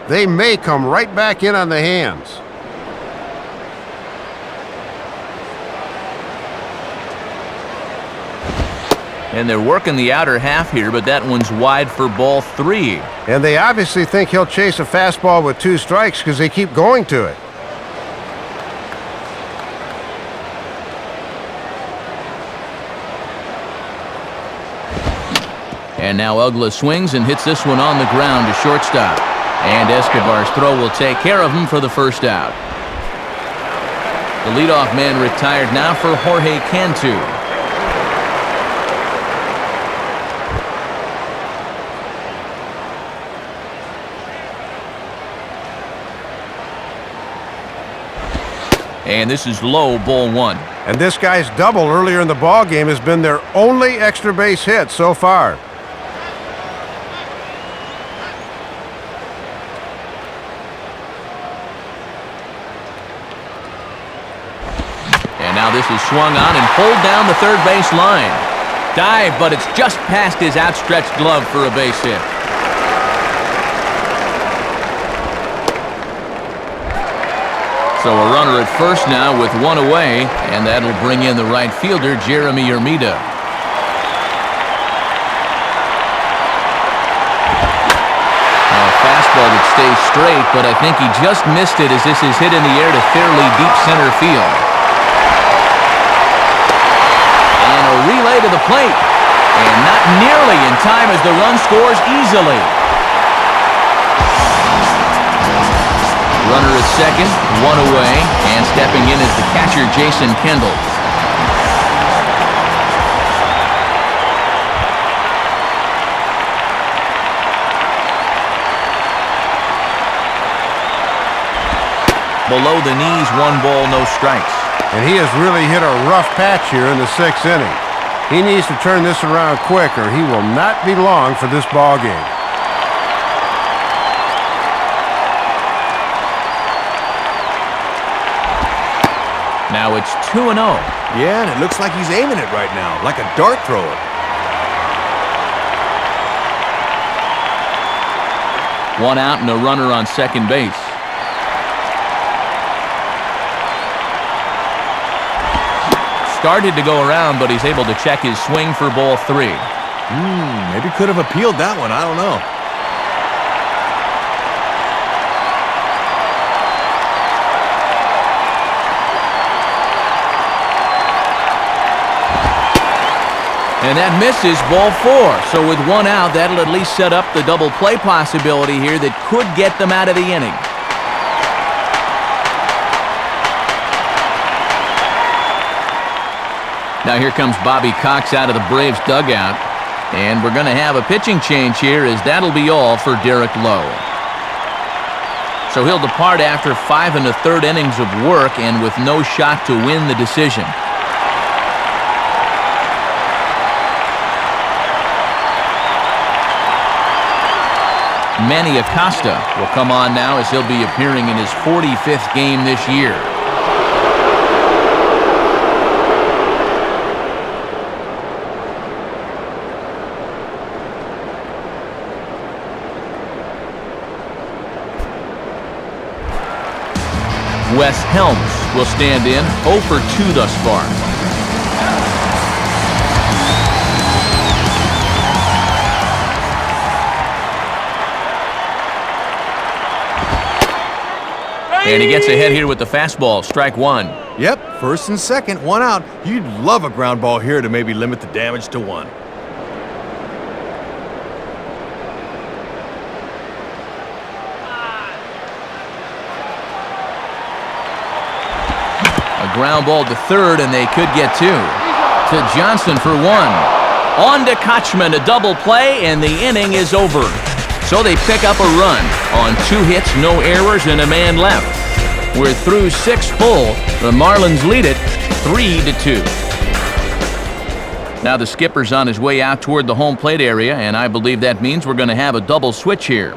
They may come right back in on the hands. And they're working the outer half here, but that one's wide for ball 3. And they obviously think he'll chase a fastball with 2 strikes because they keep going to it. And now Ugla swings and hits this one on the ground to shortstop. And Escobar's throw will take care of him for the first out. The leadoff man retired now for Jorge Cantu. And this is low, ball 1. And this guy's double earlier in the ball game has been their only extra base hit so far. And now this is swung on and pulled down the third base line. Dive, but it's just past his outstretched glove for a base hit. So a runner at first now with one away, and that'll bring in the right fielder, Jeremy Ermida. Fastball that stays straight, but I think he just missed it as this is hit in the air to fairly deep center field. And a relay to the plate. And not nearly in time as the run scores easily. Runner at second, one away, and stepping in is the catcher, Jason Kendall. Below the knees, 1 ball, no strikes. And he has really hit a rough patch here in the 6th inning. He needs to turn this around quick or he will not be long for this ball game. Now it's 2-0. Yeah, and it looks like he's aiming it right now, like a dart thrower. One out and a runner on second base. Started to go around, but he's able to check his swing for ball 3. Maybe could have appealed that one. I don't know. And that misses ball 4. So with 1 out, that'll at least set up the double play possibility here that could get them out of the inning. Now here comes Bobby Cox out of the Braves dugout. And we're going to have a pitching change here as that'll be all for Derek Lowe. So he'll depart after 5 1/3 innings of work and with no shot to win the decision. Manny Acosta will come on now as he'll be appearing in his 45th game this year. Wes Helms will stand in, 0 for 2 thus far. And he gets ahead here with the fastball, strike 1. Yep, first and second, 1 out. You'd love a ground ball here to maybe limit the damage to 1. A ground ball to third, and they could get 2. To Johnson for 1. On to Kochman, a double play, and the inning is over. So they pick up a run on 2 hits, no errors, and a man left. We're through 6 full. The Marlins lead it 3-2. Now the skipper's on his way out toward the home plate area, and I believe that means we're going to have a double switch here.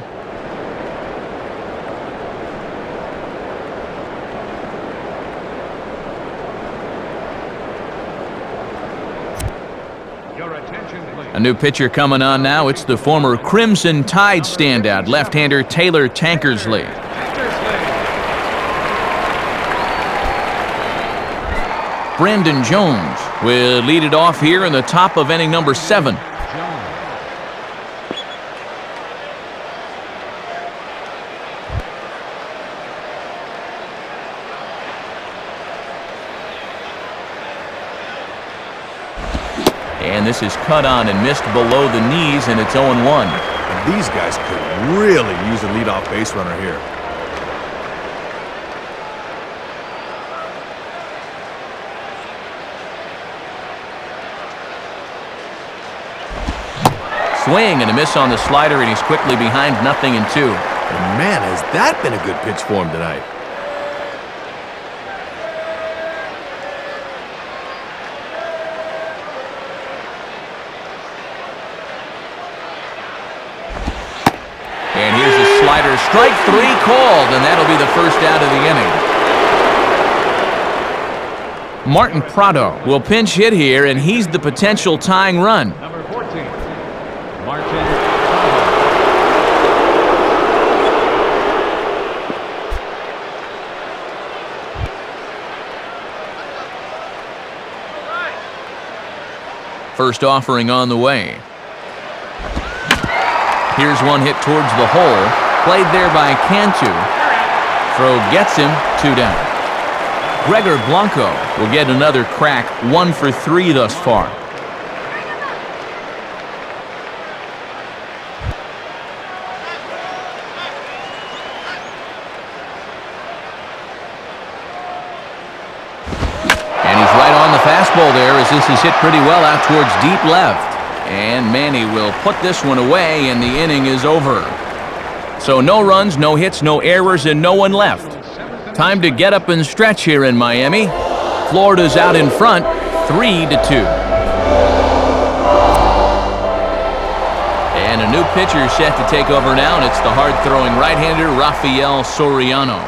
A new pitcher coming on now. It's the former Crimson Tide standout, left-hander Taylor Tankersley. Brandon Jones will lead it off here in the top of inning number 7. And this is cut on and missed below the knees, and it's 0-1. And these guys could really use a leadoff base runner here. Swing and a miss on the slider, and he's quickly behind 0-2. And man, has that been a good pitch for him tonight. And here's a slider, strike 3 called, and that'll be the first out of the inning. Martin Prado will pinch hit here, and he's the potential tying run. Number 14, Martin. First offering on the way. Here's one hit towards the hole. Played there by Cantu. Throw gets him, 2 down. Gregor Blanco will get another crack, 1 for 3 thus far. And he's right on the fastball there as this is hit pretty well out towards deep left. And Manny will put this one away, and the inning is over. So no runs, no hits, no errors, and no one left. Time to get up and stretch here in Miami. Florida's out in front, 3-2. And a new pitcher set to take over now, and it's the hard-throwing right-hander Rafael Soriano.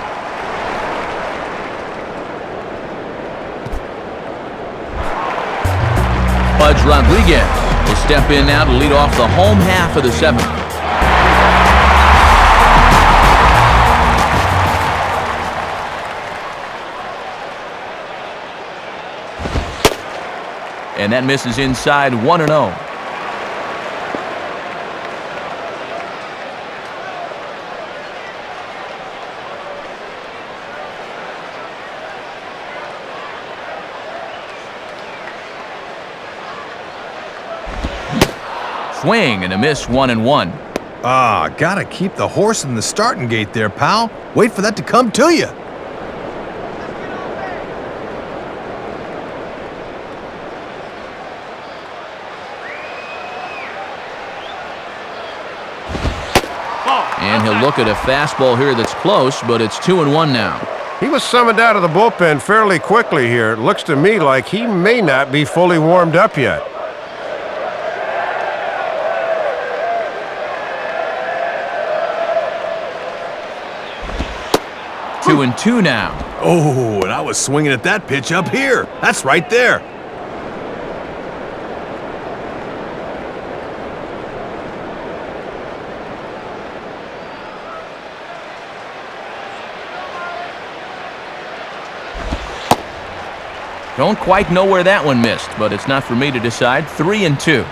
Pudge Rodriguez will step in now to lead off the home half of the 7th. And that misses inside, 1-0. Swing and a miss, 1-1. Ah, gotta keep the horse in the starting gate there, pal. Wait for that to come to you. And he'll look at a fastball here that's close, but it's 2-1 now. He was summoned out of the bullpen fairly quickly here. It looks to me like he may not be fully warmed up yet. 2-2 now. Oh, and I was swinging at that pitch up here. That's right there. Don't quite know where that one missed, but it's not for me to decide. 3-2.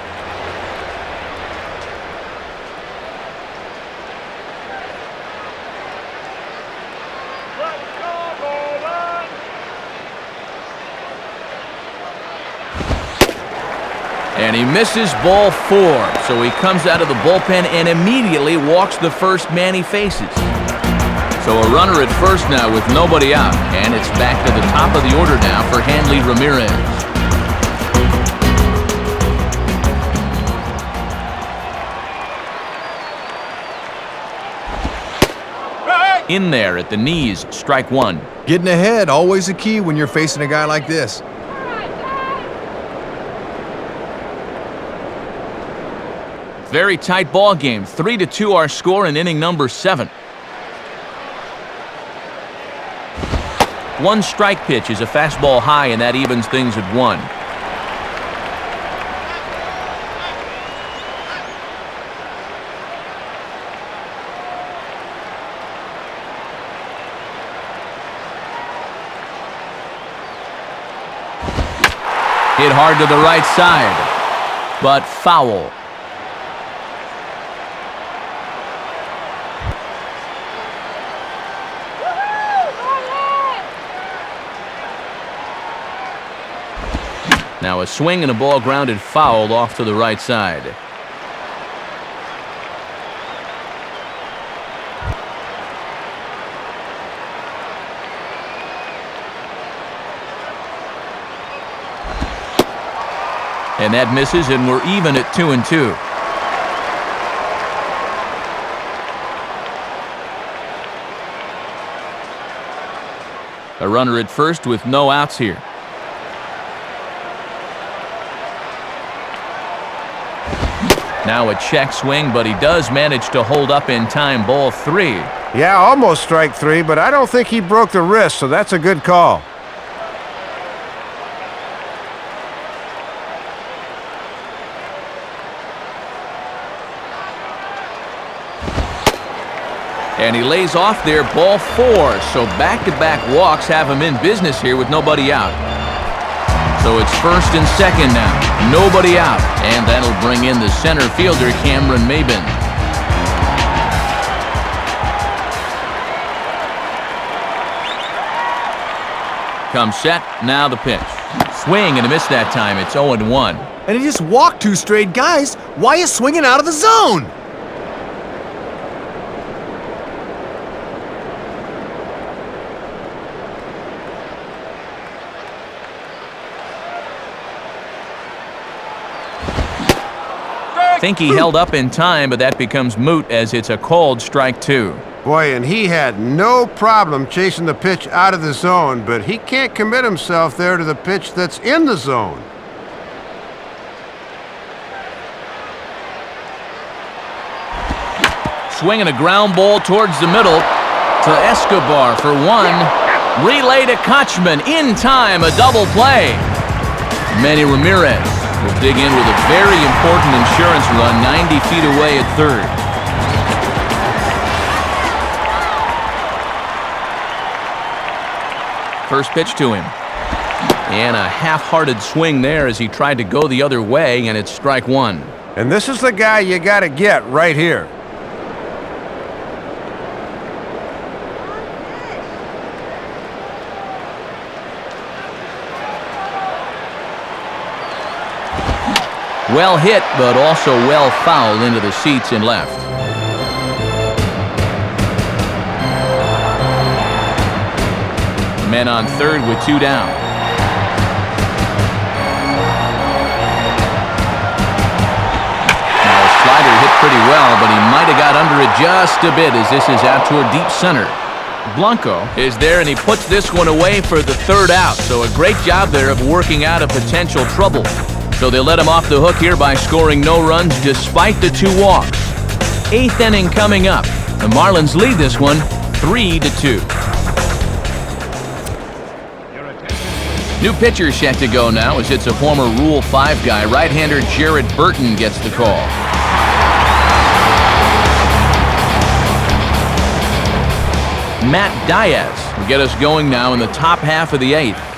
And he misses ball 4, so he comes out of the bullpen and immediately walks the first man he faces. So a runner at first now with nobody out, and it's back to the top of the order now for Hanley Ramirez. In there at the knees, strike 1. Getting ahead, always a key when you're facing a guy like this. Very tight ball game. 3-2 our score in inning number 7. One strike pitch is a fastball high, and that evens things at 1. Hit hard to the right side, but foul. Now a swing and a ball grounded foul off to the right side. And that misses, and we're even at 2-2. A runner at first with no outs here. Now a check swing, but he does manage to hold up in time. Ball 3. Yeah, almost strike 3, but I don't think he broke the wrist, so that's a good call. And he lays off there, ball 4. So back-to-back walks have him in business here with nobody out. So it's first and second now. Nobody out, and that'll bring in the center fielder, Cameron Maben. Comes set, now the pitch. Swing and a miss that time. It's 0-1. And he just walked 2 straight guys. Why is swinging out of the zone? Think he held up in time, but that becomes moot as it's a called strike 2. Boy, and he had no problem chasing the pitch out of the zone, but he can't commit himself there to the pitch that's in the zone. Swinging a ground ball towards the middle to Escobar for 1. Relay to Kochman in time, a double play. Manny Ramirez will dig in with a very important insurance run 90 feet away at third. First pitch to him. And a half-hearted swing there as he tried to go the other way, and it's strike 1. And this is the guy you got to get right here. Well hit, but also well fouled into the seats and left. Men on third with 2 down. Now a slider hit pretty well, but he might have got under it just a bit as this is out toward deep center. Blanco is there, and he puts this one away for the 3rd out. So a great job there of working out a potential trouble. So they let him off the hook here by scoring no runs despite the 2 walks. 8th inning coming up. The Marlins lead this one 3-2. New pitcher set to go now as it's a former Rule 5 guy. Right-hander Jared Burton gets the call. Matt Diaz will get us going now in the top half of the 8th.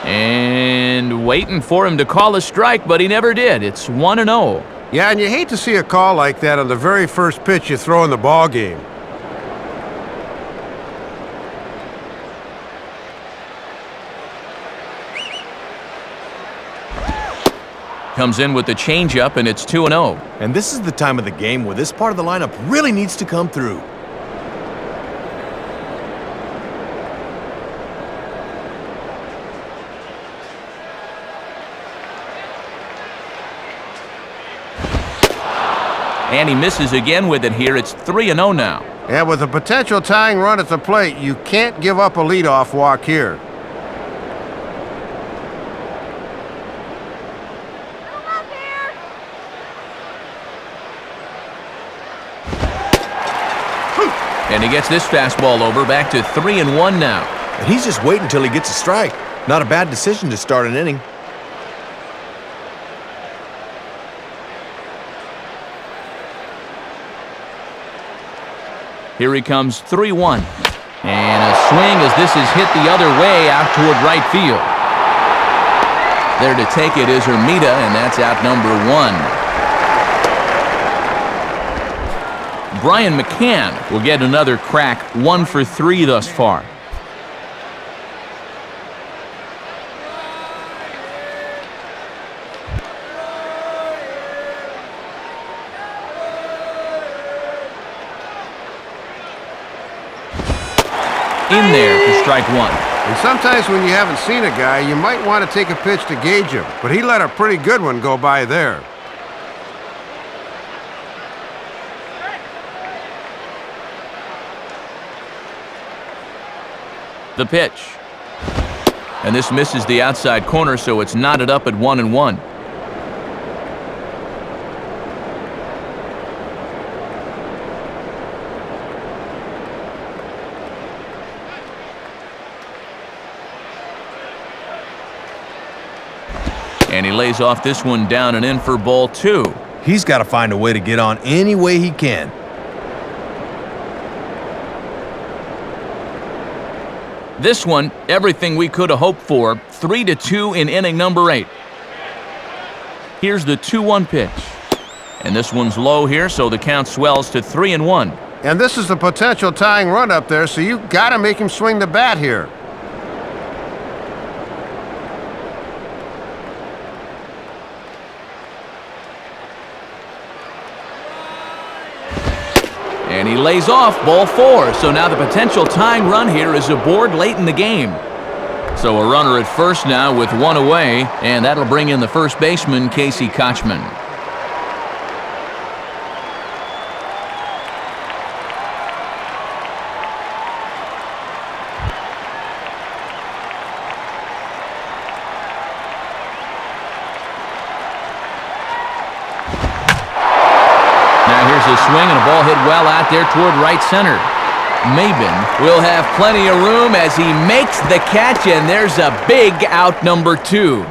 And waiting for him to call a strike, but he never did. It's 1-0. Yeah, and you hate to see a call like that on the very first pitch you throw in the ball game. Comes in with the changeup, and it's 2-0. And this is the time of the game where this part of the lineup really needs to come through. And he misses again with it here. It's 3-0 now. And with a potential tying run at the plate, you can't give up a leadoff walk here. And he gets this fastball over, back to 3-1 now. And he's just waiting until he gets a strike. Not a bad decision to start an inning. Here he comes, 3-1. And a swing as this is hit the other way out toward right field. There to take it is Hermida, and that's out number 1. Brian McCann will get another crack, 1 for 3 thus far. In there for strike 1. And sometimes when you haven't seen a guy, you might want to take a pitch to gauge him, but he let a pretty good one go by there. The pitch. And this misses the outside corner, so it's knotted up at 1-1. And he lays off this one down and in for ball 2. He's got to find a way to get on any way he can. This one, everything we could have hoped for. 3-2 in inning number 8. Here's the 2-1 pitch. And this one's low here, so the count swells to 3-1. And this is the potential tying run up there, so you got to make him swing the bat here. And he lays off ball 4. So now the potential tying run here is aboard late in the game. So a runner at first now with 1 away, and that'll bring in the first baseman, Casey Kochman. A swing and a ball hit well out there toward right center. Maben will have plenty of room as he makes the catch, and there's a big out number 2.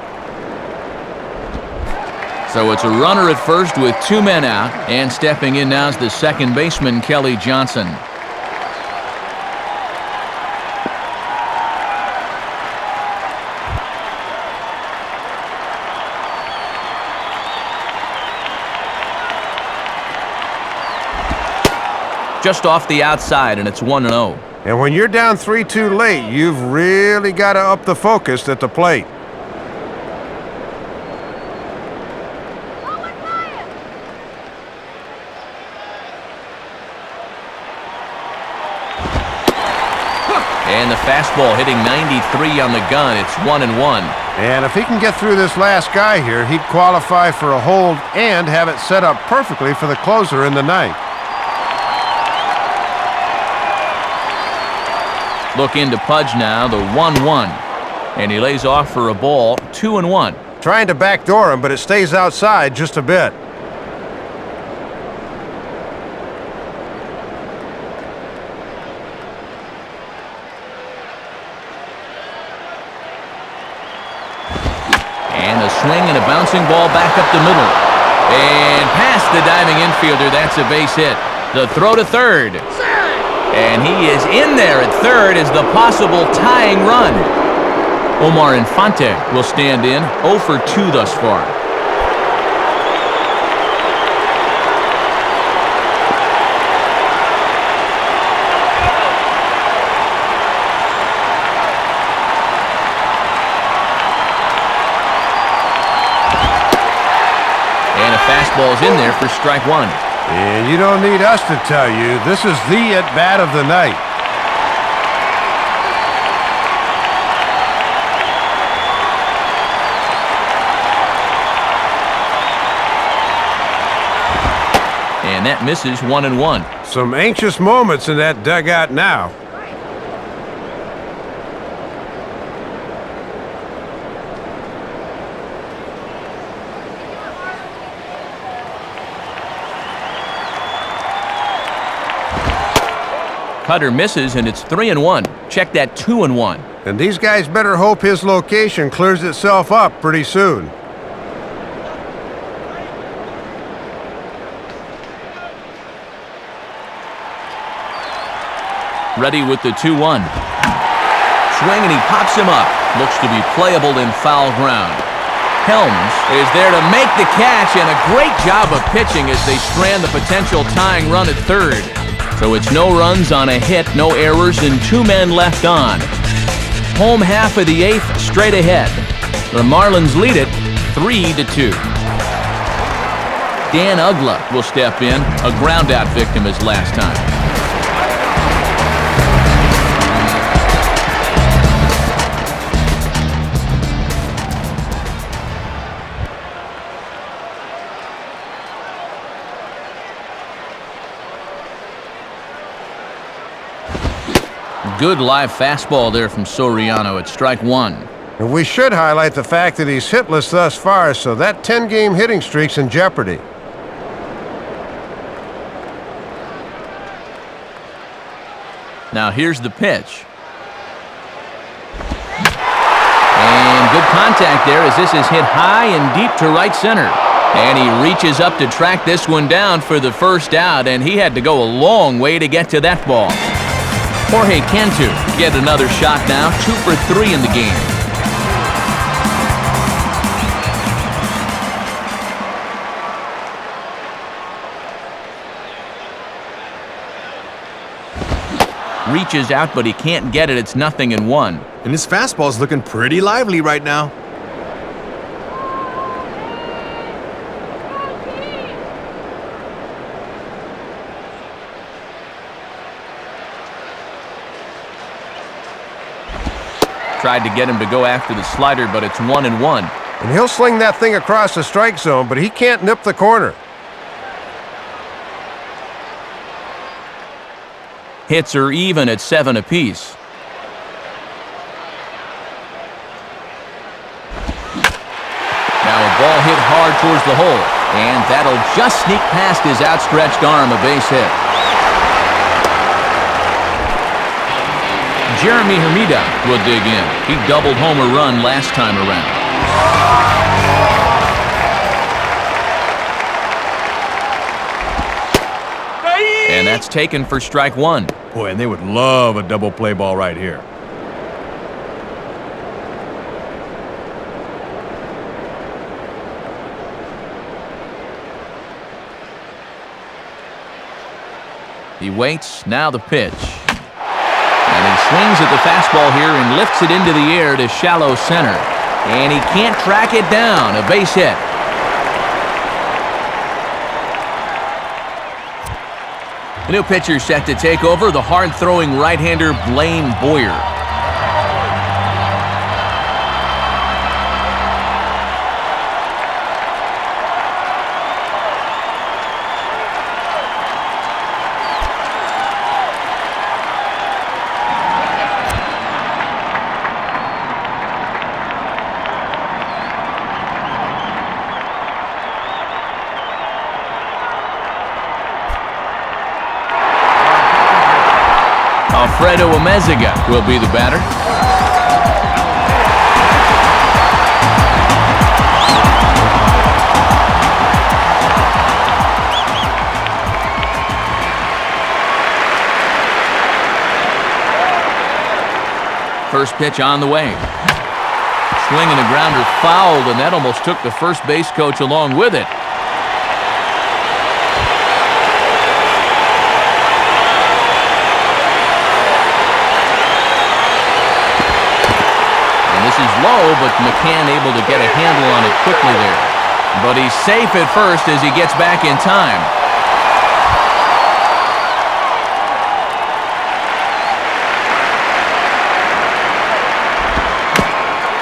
So it's a runner at first with 2 men out, and stepping in now is the second baseman, Kelly Johnson. Just off the outside, and it's 1-0. And when you're down 3-2 late, you've really got to up the focus at the plate. And the fastball hitting 93 on the gun. It's 1-1. And if he can get through this last guy here, he'd qualify for a hold and have it set up perfectly for the closer in the ninth. Look into Pudge now, the 1-1. And he lays off for a ball, 2-1. Trying to backdoor him, but it stays outside just a bit. And a swing and a bouncing ball back up the middle. And past the diving infielder, that's a base hit. The throw to third. And he is in there at third as the possible tying run. Omar Infante will stand in, 0 for 2 thus far. And a fastball's in there for strike 1. And you don't need us to tell you, this is the at-bat of the night. And that misses 1-1. Some anxious moments in that dugout now. Cutter misses, and it's 3-1. Check that 2-1. And these guys better hope his location clears itself up pretty soon. Ready with the 2-1. Swing, and he pops him up. Looks to be playable in foul ground. Helms is there to make the catch, and a great job of pitching as they strand the potential tying run at third. So it's no runs on a hit, no errors, and 2 men left on. Home half of the 8th, straight ahead. The Marlins lead it 3-2. Dan Uggla will step in, a groundout victim his last time. Good live fastball there from Soriano at strike 1. And we should highlight the fact that he's hitless thus far, so that 10-game hitting streak's in jeopardy. Now here's the pitch. And good contact. contact there as this is hit high and deep to right center. And he reaches up to track this one down for the first out, and he had to go a long way to get to that ball. Jorge Cantu get another shot now, 2 for 3 in the game. Reaches out, but he can't get it. It's 0-1. And his fastball's looking pretty lively right now. Tried to get him to go after the slider, but it's 1-1. And he'll sling that thing across the strike zone, but he can't nip the corner. Hits are even at 7 apiece. Now a ball hit hard towards the hole, and that'll just sneak past his outstretched arm, a base hit. Jeremy Hermida will dig in. He doubled home a run last time around. And that's taken for strike 1. Boy, and they would love a double play ball right here. He waits, now the pitch. And he swings at the fastball here and lifts it into the air to shallow center. And he can't track it down, a base hit. The new pitcher set to take over, the hard-throwing right-hander Blaine Boyer. Alfredo Amezaga will be the batter. First pitch on the way. Swinging a grounder fouled, and that almost took the first base coach along with it. This is low, but McCann able to get a handle on it quickly there. But he's safe at first as he gets back in time.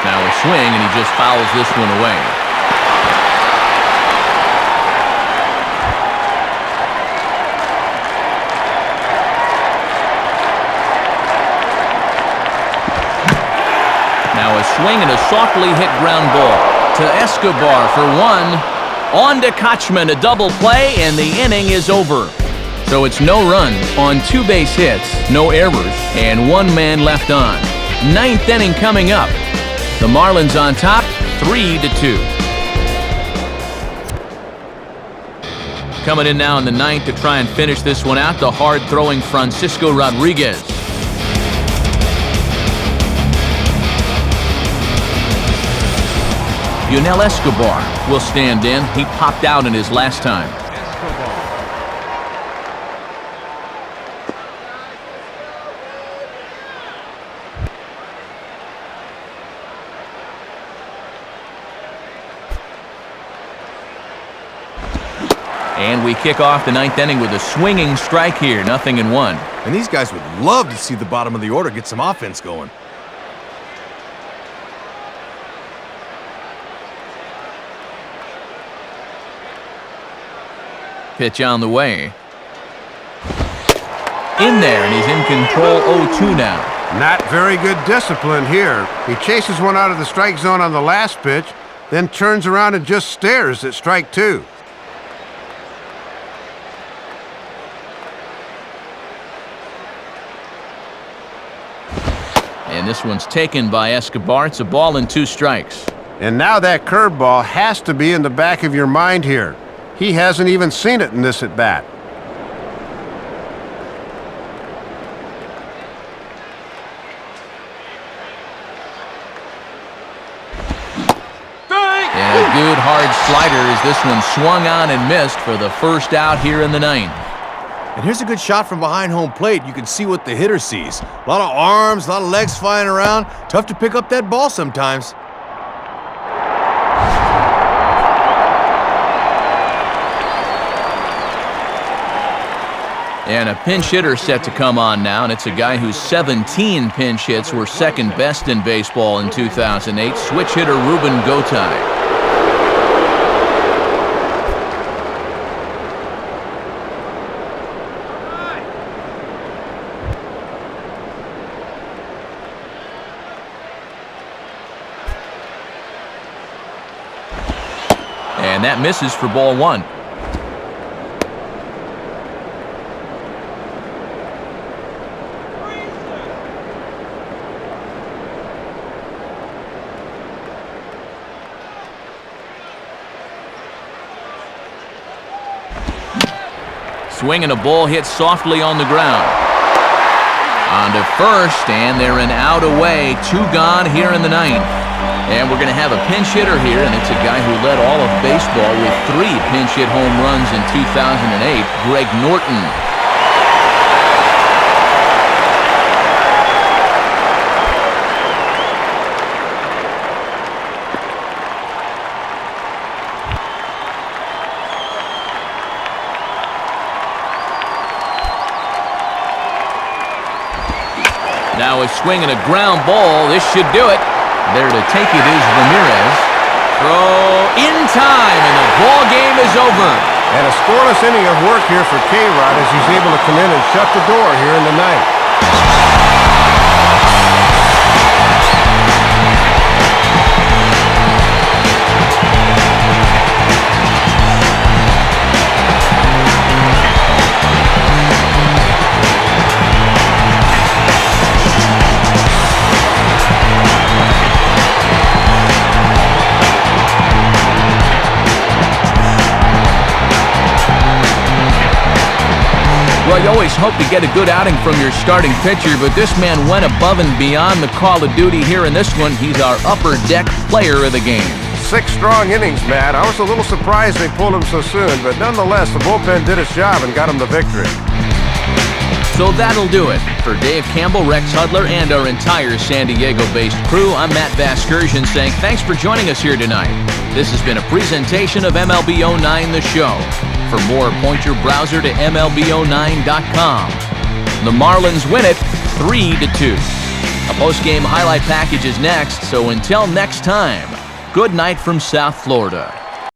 Now a swing, and he just fouls this one away. Now a swing and a softly hit ground ball to Escobar for 1. On to Kochman, a double play, and the inning is over. So it's no run on 2 base hits, no errors, and 1 man left on. 9th inning coming up. The Marlins on top, 3-2. Coming in now in the 9th to try and finish this one out, the hard-throwing Francisco Rodriguez. Yunel Escobar will stand in. He popped out in his last time. And we kick off the 9th inning with a swinging strike here, 0-1. And these guys would love to see the bottom of the order get some offense going. Pitch on the way. In there, and he's in control, 0-2 now. Not very good discipline here. He chases one out of the strike zone on the last pitch, then turns around and just stares at strike 2. And this one's taken by Escobar. It's a ball and 2 strikes. And now that curveball has to be in the back of your mind here. He hasn't even seen it in this at-bat. And a good hard slider as this one swung on and missed for the first out here in the ninth. And here's a good shot from behind home plate. You can see what the hitter sees. A lot of arms, a lot of legs flying around. Tough to pick up that ball sometimes. And a pinch hitter set to come on now, and it's a guy whose 17 pinch hits were second best in baseball in 2008, switch hitter Ruben Gotay. And that misses for ball one. Swinging a ball hit softly on the ground. On to first, and they're an out away. 2 gone here in the ninth. And we're going to have a pinch hitter here, and it's a guy who led all of baseball with 3 pinch hit home runs in 2008, Greg Norton. Now a swing and a ground ball. This should do it. There to take it is Ramirez. Throw in time, and the ball game is over. And a scoreless inning of work here for K-Rod as he's able to come in and shut the door here in the ninth. Well, you always hope to get a good outing from your starting pitcher, but this man went above and beyond the call of duty here in this one. He's our upper deck player of the game. 6 strong innings, Matt. I was a little surprised they pulled him so soon, but nonetheless, the bullpen did its job and got him the victory. So that'll do it. For Dave Campbell, Rex Hudler, and our entire San Diego-based crew, I'm Matt Vasgersian saying thanks for joining us here tonight. This has been a presentation of MLB 09 The Show. For more, point your browser to MLB09.com. The Marlins win it 3-2. A post-game highlight package is next, so until next time, good night from South Florida.